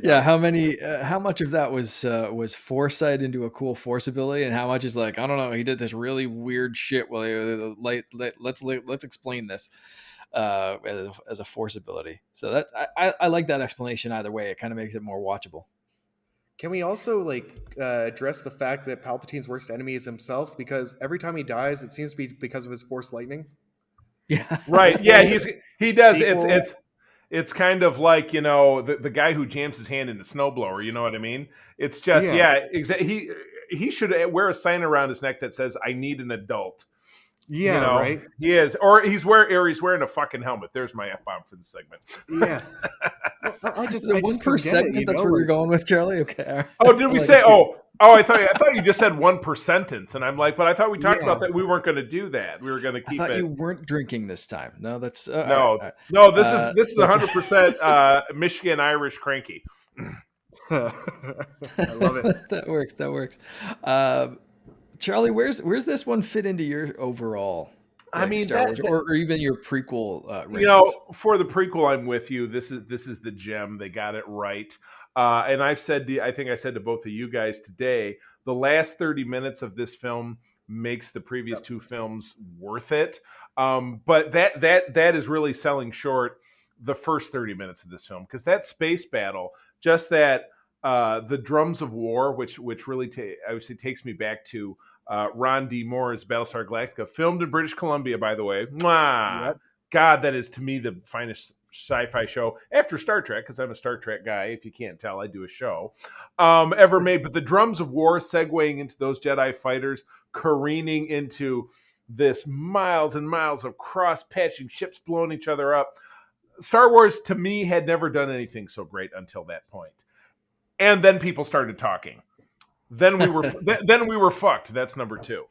A: Yeah. How much of that was foresight into a cool force ability, and how much is like, I don't know, he did this really weird shit. Well, let's explain this as a force ability. So that I like that explanation either way. It kind of makes it more watchable.
C: Can we also address the fact that Palpatine's worst enemy is himself? Because every time he dies, it seems to be because of his Force lightning.
A: Yeah.
B: Right. Yeah, he does.
C: Sequel.
B: It's kind of like, the guy who jams his hand in the snowblower, you know what I mean? It's just he should wear a sign around his neck that says, "I need an adult."
C: Yeah, right.
B: He is, or he's wearing a fucking helmet. There's my F-bomb for the segment.
C: Yeah. Well, I just
A: one per segment. That's where you're going with, Charlie. Okay.
B: Oh, did we say? Oh, I thought you just said 1% and I'm like, but I thought we talked about that. We weren't going to do that. We were going to keep
A: I thought
B: it.
A: You weren't drinking this time. No, that's
B: no,
A: all right.
B: no. This is 100% Michigan Irish cranky.
C: I love it.
A: That works. Charlie, where's this one fit into your overall?
B: I mean,
A: Star Wars, or even your prequel. Rankings?
B: For the prequel, I'm with you. This is the gem. They got it right. And I think I said to both of you guys today, the last 30 minutes of this film makes the previous two films worth it. But that is really selling short the first 30 minutes of this film, because that space battle, just that the drums of war, which really obviously takes me back to Ron D. Moore's Battlestar Galactica, filmed in British Columbia, by the way. Mwah!
C: Yep.
B: God, that is to me the finest sci-fi show after Star Trek, because I'm a Star Trek guy. If you can't tell, I do a show ever made. But the drums of war segueing into those Jedi fighters careening into this miles and miles of cross-patching ships blowing each other up. Star Wars, to me, had never done anything so great until that point. And then people started talking. Then we were fucked. That's number 2.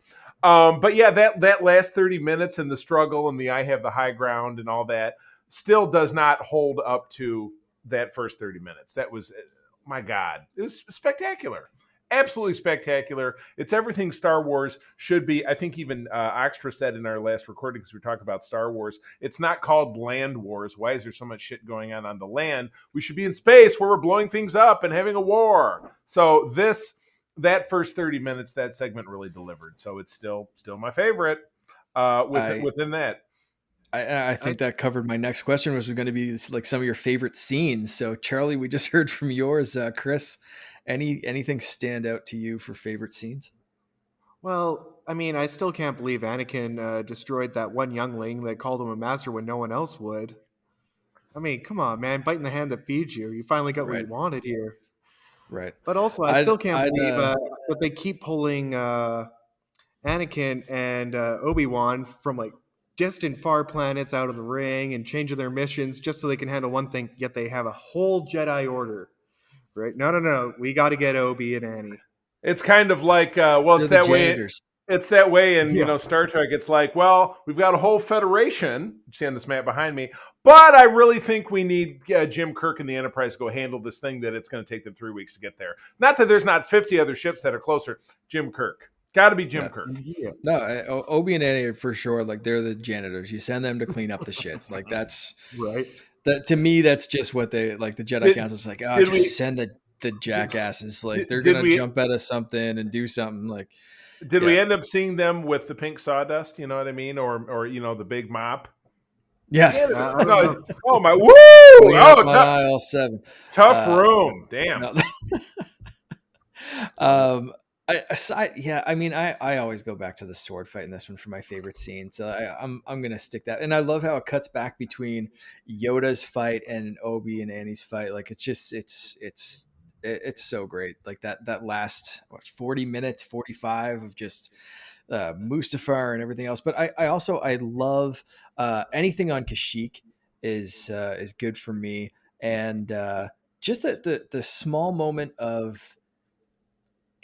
B: But yeah, that last 30 minutes and the struggle and the I have the high ground and all that still does not hold up to that first 30 minutes. That was, my God, it was spectacular. Absolutely spectacular. It's everything Star Wars should be. I think even Oxtra said in our last recording, because we talked about Star Wars, it's not called Land Wars. Why is there so much shit going on the land? We should be in space where we're blowing things up and having a war. So that first 30 minutes, that segment really delivered. So it's still my favorite within that.
A: I think that covered my next question, which was going to be like some of your favorite scenes. So Charlie, we just heard from yours. Chris, anything stand out to you for favorite scenes?
C: Well, I mean, I still can't believe Anakin destroyed that one youngling that called him a master when no one else would. I mean, come on, man. Biting the hand that feeds you. You finally got what you wanted here.
A: Right.
C: But also, I still can't believe that they keep pulling Anakin and Obi-Wan from like distant far planets out of the ring and changing their missions just so they can handle one thing, yet they have a whole Jedi Order. Right? No. We got to get Obi and Annie.
B: It's kind of like, it's that way. It's that way in Star Trek. It's like, well, we've got a whole federation. You see on this map behind me, but I really think we need Jim Kirk and the Enterprise to go handle this thing that it's going to take them 3 weeks to get there. Not that there's not 50 other ships that are closer. Jim Kirk. Got to be Jim Kirk.
C: Yeah.
A: No, Obi and Annie for sure. Like they're the janitors. You send them to clean up the shit. Like that's
C: right.
A: That to me, that's just what they like. The Jedi Council's like, send the jackasses. Like they're gonna jump out of something and do something. Like,
B: did we end up seeing them with the pink sawdust? You know what I mean, or the big mop?
A: Yeah.
B: Oh my! Woo!
A: Aisle 7.
B: Tough room. Damn.
A: No. I always go back to the sword fight in this one for my favorite scene. So I'm gonna stick that. And I love how it cuts back between Yoda's fight and Obi and Annie's fight. Like it's just it's so great. Like that last 40 minutes, 45 of just Mustafar and everything else. But I love anything on Kashyyyk is good for me. And just the small moment of,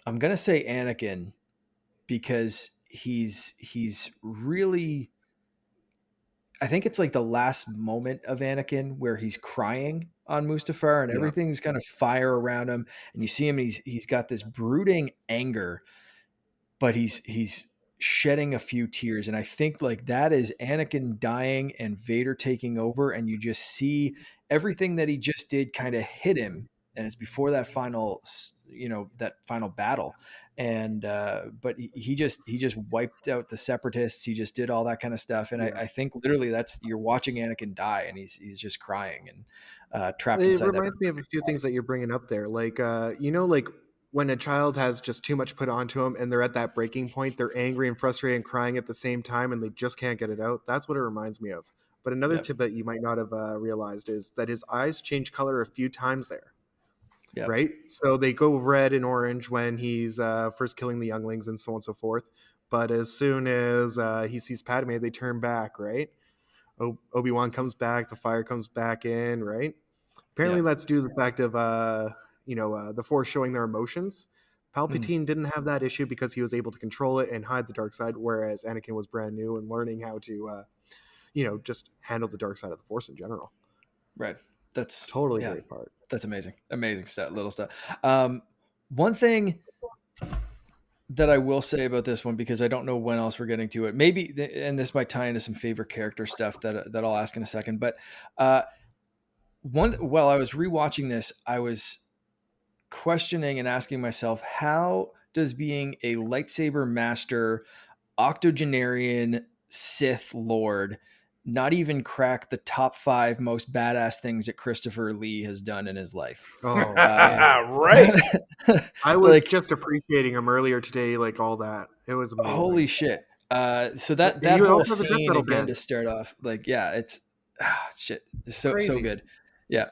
A: I'm going to say Anakin, because he's really, I think it's like the last moment of Anakin where he's crying on Mustafar and everything's kind of fire around him. And you see him, he's got this brooding anger, but he's shedding a few tears. And I think like that is Anakin dying and Vader taking over. And you just see everything that he just did kind of hit him. and it's before that final, that final battle. And but he just wiped out the separatists. He just did all that kind of stuff. And I think literally you're watching Anakin die, and he's just crying and trapped
C: It
A: inside that.
C: reminds me of a few things that you're bringing up there. Like, like when a child has just too much put onto them and they're at that breaking point, they're angry and frustrated and crying at the same time, and they just can't get it out. That's what it reminds me of. But another tip that you might not have realized is that his eyes change color a few times there. Yep. Right? So they go red and orange when he's first killing the younglings and so on and so forth. But as soon as he sees Padme, they turn back, right? Obi-Wan comes back, the fire comes back in, right? Apparently that's due to the fact of, the Force showing their emotions. Palpatine didn't have that issue because he was able to control it and hide the dark side, whereas Anakin was brand new and learning how to, just handle the dark side of the Force in general.
A: Right. That's
C: totally great part.
A: That's amazing. Amazing stuff, little stuff. One thing that I will say about this one, because I don't know when else we're getting to it, maybe, and this might tie into some favorite character stuff that I'll ask in a second, but while I was rewatching this, I was questioning and asking myself, how does being a lightsaber master, octogenarian Sith Lord not even crack the top 5 most badass things that Christopher Lee has done in his life?
B: Oh, right.
C: I was just appreciating him earlier today, like all that. It was amazing.
A: Holy shit. So that whole scene again to start off, like, it's shit. It's so good. Yeah.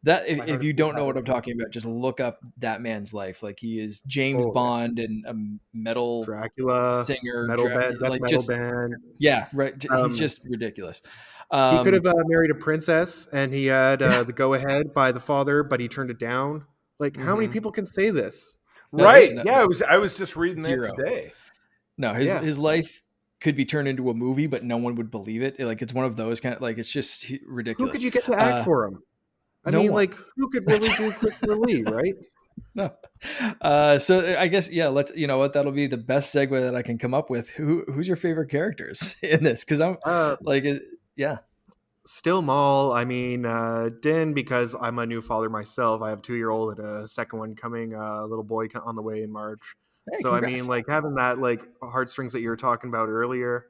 A: That if you don't know what I'm talking about, just look up that man's life. Like, he is James Bond and a metal
C: Dracula
A: singer,
C: metal band.
A: Yeah, right. He's just ridiculous.
C: He could have married a princess, and he had the go ahead by the father, but he turned it down. Like, how many people can say this?
B: Right? I was just reading that today.
A: No, his life could be turned into a movie, but no one would believe it. Like, it's one of those kind of, like, it's just ridiculous.
C: Who could you get to act for him? I mean, like, who could really do Christopher Lee, right?
A: No. So I guess, let's, you know what, that'll be the best segue that I can come up with. Who's your favorite characters in this? Because I'm
C: Still Maul. I mean, Din, because I'm a new father myself. I have a 2-year-old and a second one coming, a little boy on the way in March.
A: Hey,
C: so, congrats. I mean, like, having that, like, heartstrings that you were talking about earlier,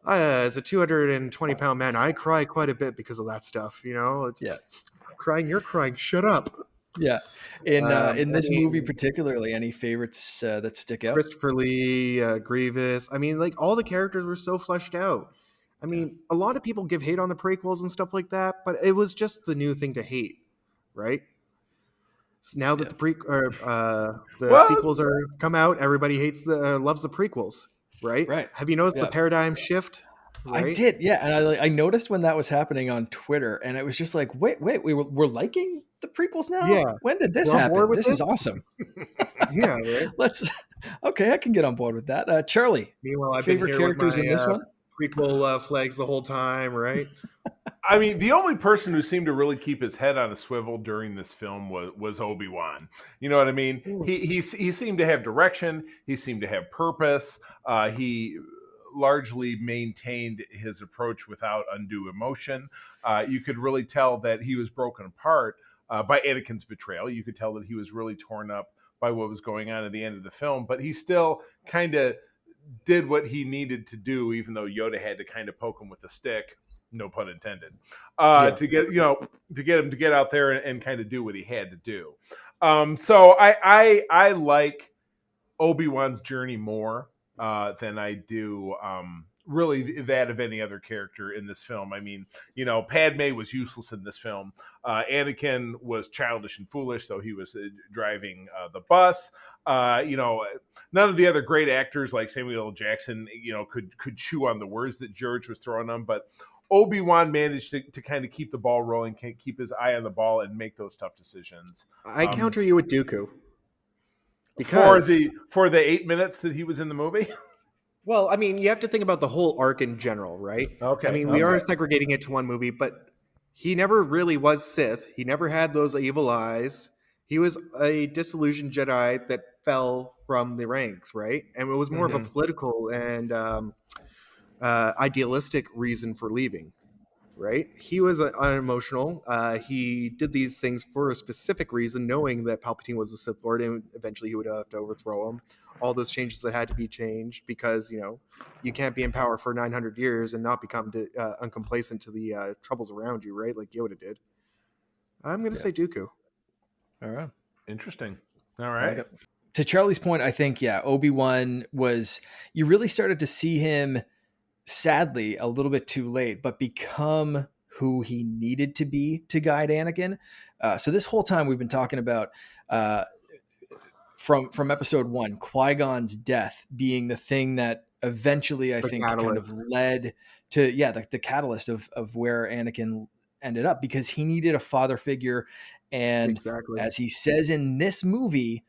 C: as a 220-pound man, I cry quite a bit because of that stuff. It's crying, you're crying, shut up.
A: Yeah. In this movie particularly, any favorites that stick out?
C: Christopher Lee, Grievous. I mean, like, all the characters were so fleshed out. I mean, a lot of people give hate on the prequels and stuff like that, but it was just the new thing to hate, right? So now that the sequels are come out, everybody loves the prequels. Right. Have you noticed the paradigm shift?
A: Right? I did. Yeah. And I noticed when that was happening on Twitter, and it was just like, wait, we're liking the prequels now? Yeah. When did this happen? This is awesome.
C: Yeah. Right?
A: I can get on board with that. Charlie,
C: meanwhile, I've
A: favorite
C: been
A: characters in this one?
C: Prequel flags the whole time, right?
B: I mean, the only person who seemed to really keep his head on a swivel during this film was Obi-Wan. You know what I mean? He seemed to have direction. He seemed to have purpose. He largely maintained his approach without undue emotion. You could really tell that he was broken apart by Anakin's betrayal. You could tell that he was really torn up by what was going on at the end of the film, but he still kind of did what he needed to do, even though Yoda had to kind of poke him with a stick. No pun intended, to get him to get out there and kind of do what he had to do. So I like Obi-Wan's journey more than I do really that of any other character in this film. I mean, Padme was useless in this film. Anakin was childish and foolish, so he was driving the bus. None of the other great actors like Samuel L. Jackson, could chew on the words that George was throwing them, but Obi-Wan managed to kind of keep the ball rolling, keep his eye on the ball, and make those tough decisions.
C: I counter you with Dooku. Because
B: for the 8 minutes that he was in the movie?
C: Well, I mean, you have to think about the whole arc in general, right?
B: Okay.
C: I mean, we are segregating it to one movie, but he never really was Sith. He never had those evil eyes. He was a disillusioned Jedi that fell from the ranks, right? And it was more of a political and idealistic reason for leaving. right? He was unemotional. He did these things for a specific reason, knowing that Palpatine was a Sith Lord, and eventually he would have to overthrow him. All those changes that had to be changed because you can't be in power for 900 years and not become uncomplacent to the troubles around you, right? Like Yoda did. I'm going to say Dooku.
A: All right.
B: Interesting. All
A: I like
B: right.
A: it. To Charlie's point, I think, Obi-Wan you really started to see him, sadly, a little bit too late, but become who he needed to be to guide Anakin. So this whole time we've been talking about from episode 1, Qui-Gon's death being the thing that eventually I think
C: catalyst.
A: kind of led to the catalyst of where Anakin ended up, because he needed a father figure. And
C: exactly,
A: as he says in this movie,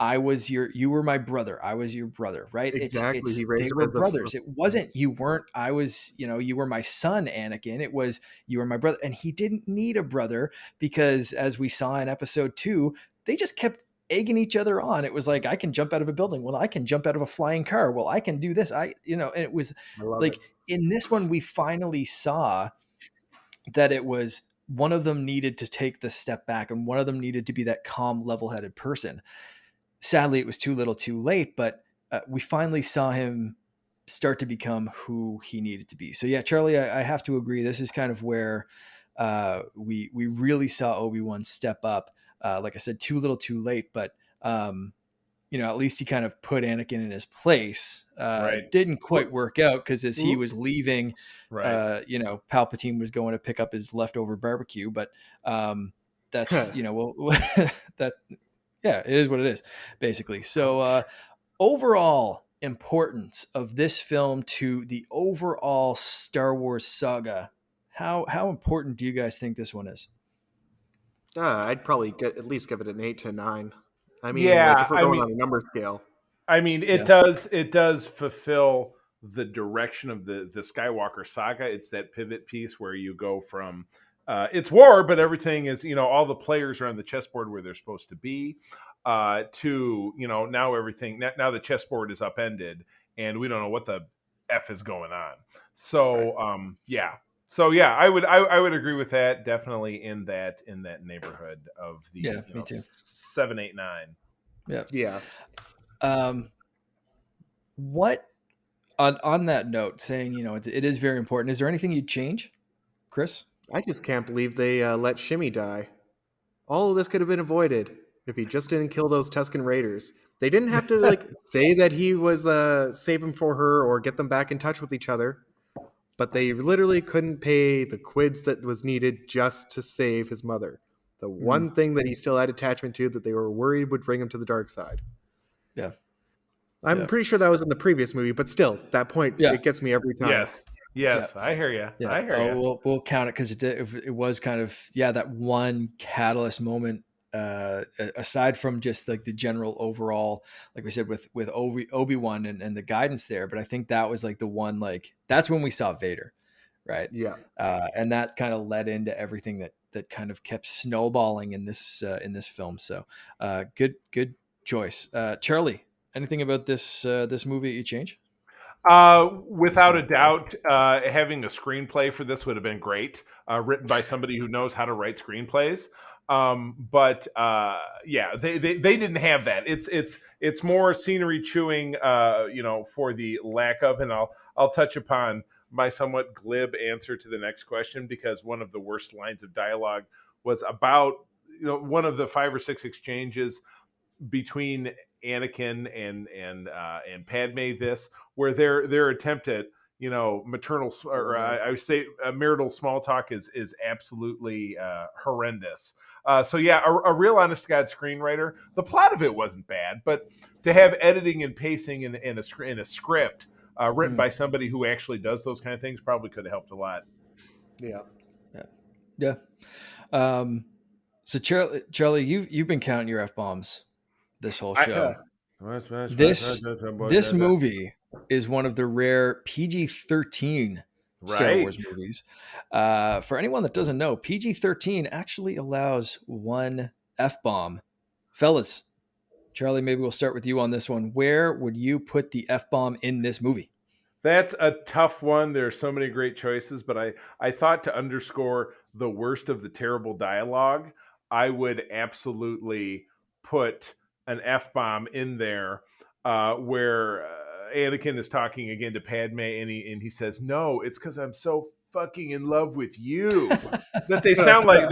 A: you were my brother. I was your brother, right?
C: Exactly.
A: It's
C: He raised
A: they
C: him
A: were
C: as
A: brothers. It wasn't, you weren't, I was, you were my son, Anakin. It was, you were my brother. And he didn't need a brother, because as we saw in episode 2, they just kept egging each other on. It was like, I can jump out of a building. Well, I can jump out of a flying car. Well, I can do this. And it was like, in this one, we finally saw that it was one of them needed to take the step back, and one of them needed to be that calm, level-headed person. Sadly, it was too little too late, but we finally saw him start to become who he needed to be. So yeah, Charlie, I have to agree. This is kind of where we really saw Obi-Wan step up. Like I said, too little too late, but at least he kind of put Anakin in his place.
B: Right.
A: Didn't quite work out, because as he was leaving,
B: Right.
A: Palpatine was going to pick up his leftover barbecue, but that's, that, it is what it is, basically. So overall importance of this film to the overall Star Wars saga, how important do you guys think this one is?
C: I'd probably at least give it an 8 to 9. I mean,
B: Yeah,
C: if we're going on a number scale.
B: I mean, it does fulfill the direction of the Skywalker saga. It's that pivot piece where you go from it's war, but everything is, all the players are on the chessboard where they're supposed to be, to, now everything, now the chessboard is upended and we don't know what the F is going on. So, So I would agree with that. Definitely in that neighborhood of the
A: me too.
B: 7, 8, 9.
C: Yeah.
A: What on that note, saying it is very important, is there anything you'd change, Chris?
C: I just can't believe they let Shimmy die. All of this could have been avoided if he just didn't kill those Tusken Raiders. They didn't have to say that he was saving for her or get them back in touch with each other, but they literally couldn't pay the quids that was needed just to save his mother. The one thing that he still had attachment to, that they were worried would bring him to the dark side.
A: Yeah.
C: I'm pretty sure that was in the previous movie, but still, that point, it gets me every time.
B: Yes, I hear you.
A: Yeah.
B: I hear you.
A: We'll count it, because it was kind of that one catalyst moment. Aside from just like the general overall, like we said, with Obi-Wan and the guidance there, but I think that was like the one, like that's when we saw Vader, right?
C: Yeah.
A: And that kind of led into everything that kind of kept snowballing in this film. So good choice, Charlie. Anything about this movie you change?
B: Without a doubt, having a screenplay for this would have been great, written by somebody who knows how to write screenplays. But they didn't have that. It's more scenery chewing, for the lack of. And I'll touch upon my somewhat glib answer to the next question, because one of the worst lines of dialogue was about one of the 5 or 6 exchanges between Anakin and Padme, where their attempt at maternal, or I would say marital small talk is absolutely horrendous. So a real honest to God screenwriter. The plot of it wasn't bad, but to have editing and pacing in a script written by somebody who actually does those kind of things probably could have helped a lot.
A: Yeah. So Charlie, you've been counting your F-bombs this whole show. This movie is one of the rare PG-13 Star Wars movies. For anyone that doesn't know, PG-13 actually allows one F-bomb. Fellas, Charlie, maybe we'll start with you on this one. Where would you put the F-bomb in this movie?
B: That's a tough one. There are so many great choices, but I thought to underscore the worst of the terrible dialogue, I would absolutely put an F-bomb in there where Anakin is talking again to Padme, and he says, "No, it's because I'm so fucking in love with you." That they sound like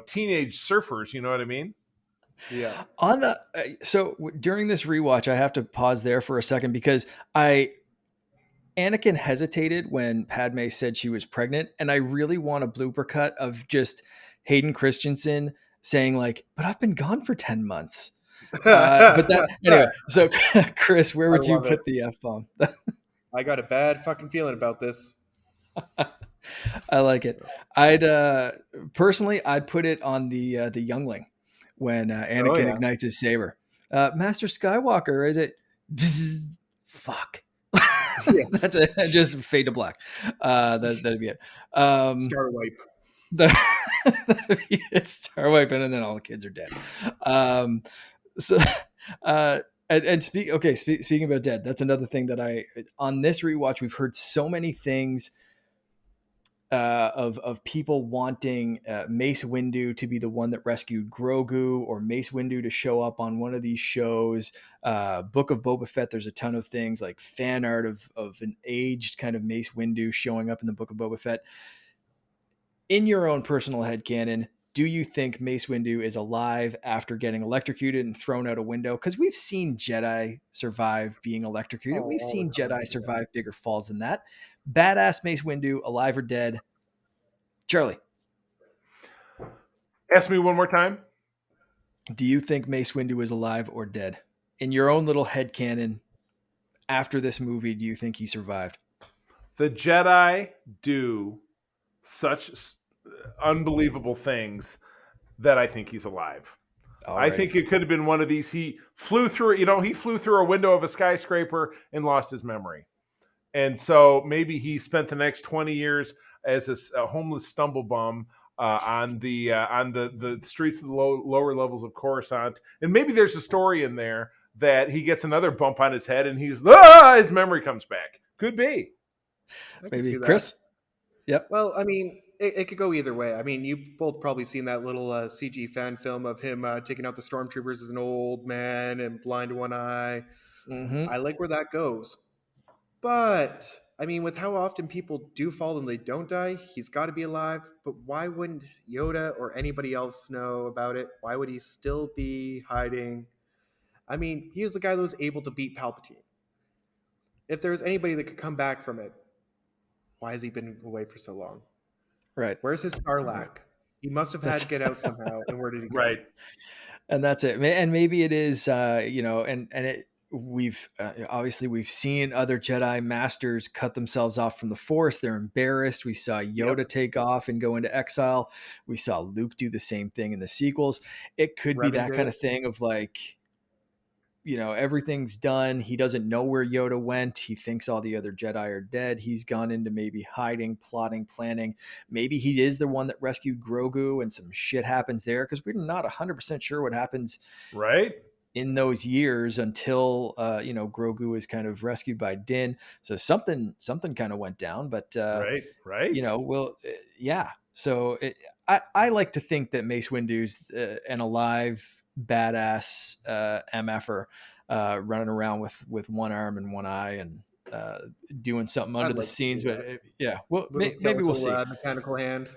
B: teenage surfers. You know what I mean?
C: Yeah.
A: On the during this rewatch, I have to pause there for a second because Anakin hesitated when Padme said she was pregnant, and I really want a blooper cut of just Hayden Christensen saying like, "But I've been gone for 10 months." But that anyway. So, Chris, where
C: I
A: would you
C: love it.
A: put the F bomb?
C: I got a bad fucking feeling about this.
A: I like it. I'd personally, I'd put it on the youngling when Anakin
C: yeah.
A: ignites his saber. Master Skywalker, is it? Bzz, fuck.
C: Yeah.
A: That's it. Just fade to black. That'd be it.
C: Star wipe.
A: That'd be it. Star wiping, and then all the kids are dead. So, speaking about dead, that's another thing that on this rewatch, we've heard so many things of people wanting Mace Windu to be the one that rescued Grogu, or Mace Windu to show up on one of these shows. Book of Boba Fett, there's a ton of things like fan art of an aged kind of Mace Windu showing up in the Book of Boba Fett. In your own personal headcanon, do you think Mace Windu is alive after getting electrocuted and thrown out a window? Because we've seen Jedi survive being electrocuted. We've seen Jedi survive bigger falls than that. Badass Mace Windu, alive or dead? Charlie.
B: Ask me one more time.
A: Do you think Mace Windu is alive or dead? In your own little headcanon, after this movie, do you think he survived?
B: The Jedi do such unbelievable things that I think he's alive. Alrighty. I think it could have been one of these. He flew through a window of a skyscraper and lost his memory. And so maybe he spent the next 20 years as a homeless stumble bum on the streets of the lower levels of Coruscant. And maybe there's a story in there that he gets another bump on his head and his memory comes back. Could be.
A: Maybe. Chris? Yep.
C: Well, I mean, it could go either way. I mean, you've both probably seen that little CG fan film of him taking out the stormtroopers as an old man and blind to one eye.
A: Mm-hmm.
C: I like where that goes. But, I mean, with how often people do fall and they don't die, he's got to be alive. But why wouldn't Yoda or anybody else know about it? Why would he still be hiding? I mean, he was the guy that was able to beat Palpatine. If there was anybody that could come back from it, why has he been away for so long?
A: Right.
C: Where's his Sarlacc? He must have had to get out somehow. And where did he go?
B: Right.
A: And that's it. And maybe it is, we've obviously we've seen other Jedi masters cut themselves off from the Force. They're embarrassed. We saw Yoda take off and go into exile. We saw Luke do the same thing in the sequels. It could be that kind of thing of like, everything's done. He doesn't know where Yoda went. He thinks all the other Jedi are dead. He's gone into maybe hiding, plotting, planning. Maybe he is the one that rescued Grogu and some shit happens there, because we're not 100% sure what happens
B: right
A: in those years until Grogu is kind of rescued by Din. So something kind of went down, but
B: right.
A: So I like to think that Mace Windu's an alive, badass MFer running around with one arm and one eye and doing something under the scenes. But maybe we'll see.
C: Mechanical hand.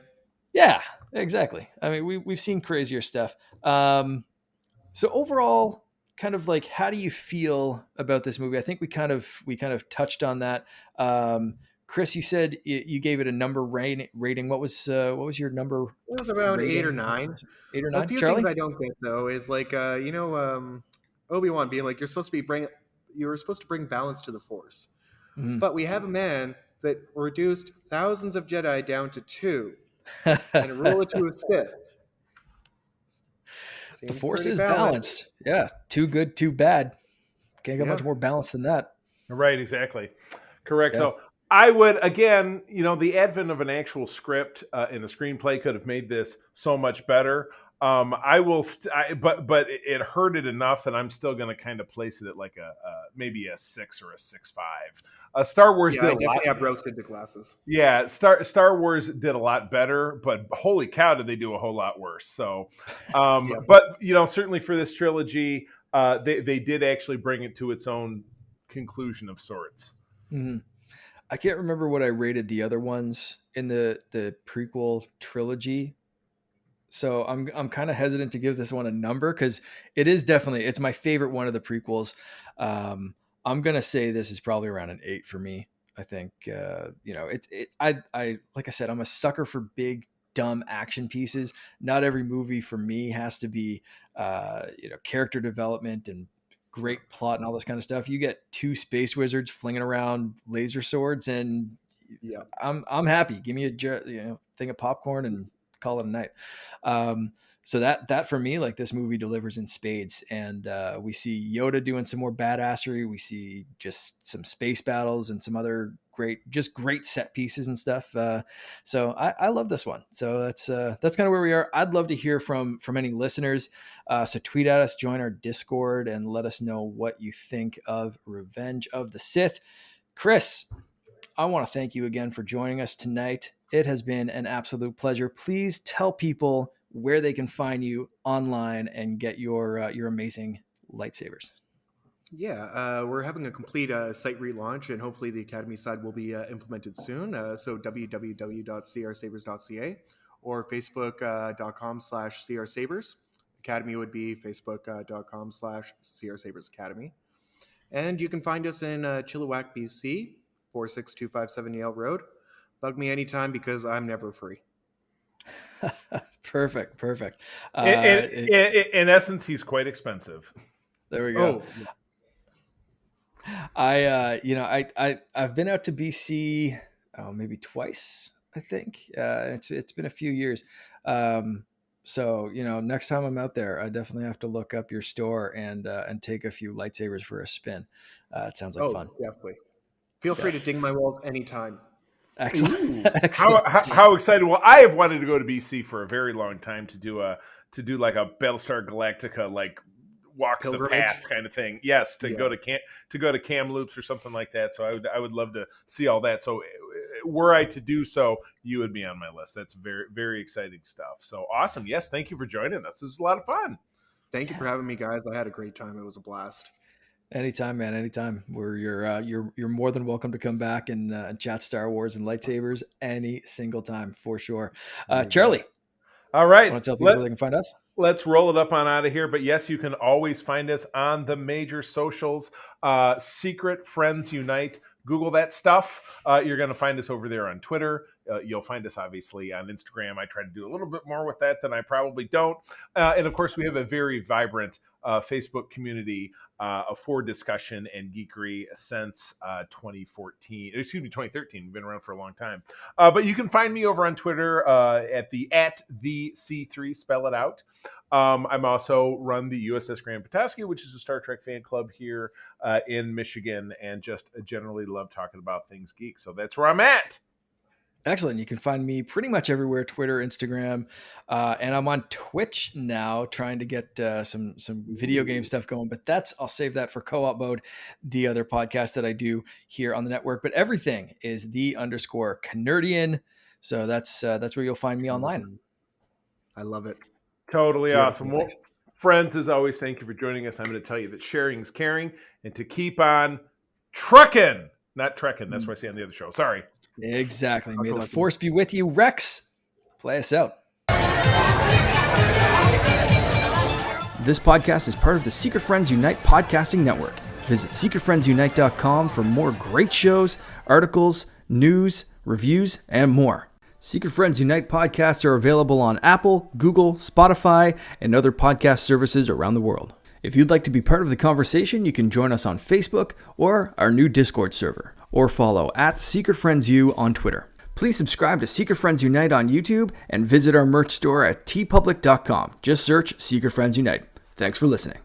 A: Yeah, exactly. I mean, we've seen crazier stuff. So overall, kind of like, how do you feel about this movie? I think we kind of touched on that. Chris, you said you gave it a number rating. What was your number?
C: It was around rating? 8 or 9.
A: 8 or 9.
C: A few
A: Charlie?
C: things I don't get though is like Obi-Wan being like, you're supposed to bring balance to the Force, but we have a man that reduced thousands of Jedi down to 2 and rule it to a Sith.
A: The Force is balanced. Yeah. Too good, too bad. Can't get much more balanced than that.
B: Right. Exactly. Correct. Yeah. So I would, again, the advent of an actual script and a screenplay could have made this so much better. I will, but it hurted enough that I'm still going to kind of place it at like maybe a 6 or a 6.5. Star Wars did
C: I
B: a
C: definitely
B: lot.
C: have rose-tinted glasses.
B: Yeah, Star Wars did a lot better, but holy cow, did they do a whole lot worse. So, but certainly for this trilogy, they did actually bring it to its own conclusion of sorts.
A: Mm-hmm. I can't remember what I rated the other ones in the prequel trilogy. So I'm kind of hesitant to give this one a number because it's my favorite one of the prequels. I'm gonna say this is probably around an 8 for me. I think I like I said, I'm a sucker for big dumb action pieces. Not every movie for me has to be character development and great plot and all this kind of stuff. You get 2 space wizards flinging around laser swords and I'm happy. Give me a thing of popcorn and call it a night. So that for me, like, this movie delivers in spades, and we see Yoda doing some more badassery. We see just some space battles and some other great set pieces and stuff. So I love this one. So that's kind of where we are. I'd love to hear from any listeners. So tweet at us, join our Discord, and let us know what you think of Revenge of the Sith. Chris, I want to thank you again for joining us tonight. It has been an absolute pleasure. Please tell people where they can find you online and get your amazing lightsabers.
C: Yeah, we're having a complete site relaunch, and hopefully the Academy side will be implemented soon. So www.crsabers.ca or facebook.com/CR Sabers. Academy would be facebook.com/CR Sabers Academy. And you can find us in Chilliwack, BC, 46257 Yale Road. Bug me anytime because I'm never free.
A: Perfect.
B: In essence, he's quite expensive.
A: There we go. I've been out to BC maybe twice, I think. It's been a few years. So next time I'm out there, I definitely have to look up your store and take a few lightsabers for a spin. It sounds like fun.
C: Definitely. Feel free to ding my walls anytime.
A: Excellent.
B: How excited! Well, I have wanted to go to BC for a very long time to do like a Battlestar Galactica like walk
C: Pilgrimage?
B: the path kind of thing. Yes, to go to Kamloops or something like that. So I would love to see all that. So were I to do so, you would be on my list. That's very, very exciting stuff. So awesome! Yes, thank you for joining us. This was a lot of fun.
C: Thank you for having me, guys. I had a great time. It was a blast.
A: Anytime, man. Anytime. You're more than welcome to come back and chat Star Wars and lightsabers any single time for sure. Charlie.
B: All right.
A: Want to tell people where they can find us?
B: Let's roll it up on out of here. But yes, you can always find us on the major socials. Secret Friends Unite. Google that stuff. You're going to find us over there on Twitter. You'll find us obviously on Instagram. I try to do a little bit more with that than I probably don't. And of course, we have a very vibrant Facebook community for discussion and geekery since 2013. We've been around for a long time. But you can find me over on Twitter at the C3, spell it out. I'm also run the USS Grand Petoskey, which is a Star Trek fan club here in Michigan, and just generally love talking about things geek. So that's where I'm at.
A: Excellent. You can find me pretty much everywhere, Twitter, Instagram, and I'm on Twitch now trying to get some video game stuff going, but I'll save that for Co-op Mode, the other podcast that I do here on the network. But everything is _Canardian. So that's where you'll find me online.
C: I love it.
B: Totally awesome. Well, friends, as always, thank you for joining us. I'm going to tell you that sharing is caring, and to keep on trucking, not trekking. That's what I say on the other show. Sorry.
A: Exactly. May the force be with you. Rex, play us out. This podcast is part of the Secret Friends Unite podcasting network. Visit secretfriendsunite.com for more great shows, articles, news, reviews, and more. Secret Friends Unite podcasts are available on Apple, Google, Spotify, and other podcast services around the world. If you'd like to be part of the conversation, you can join us on Facebook or our new Discord server, or follow at Secret Friends U on Twitter. Please subscribe to Secret Friends Unite on YouTube and visit our merch store at tpublic.com. Just search Secret Friends Unite. Thanks for listening.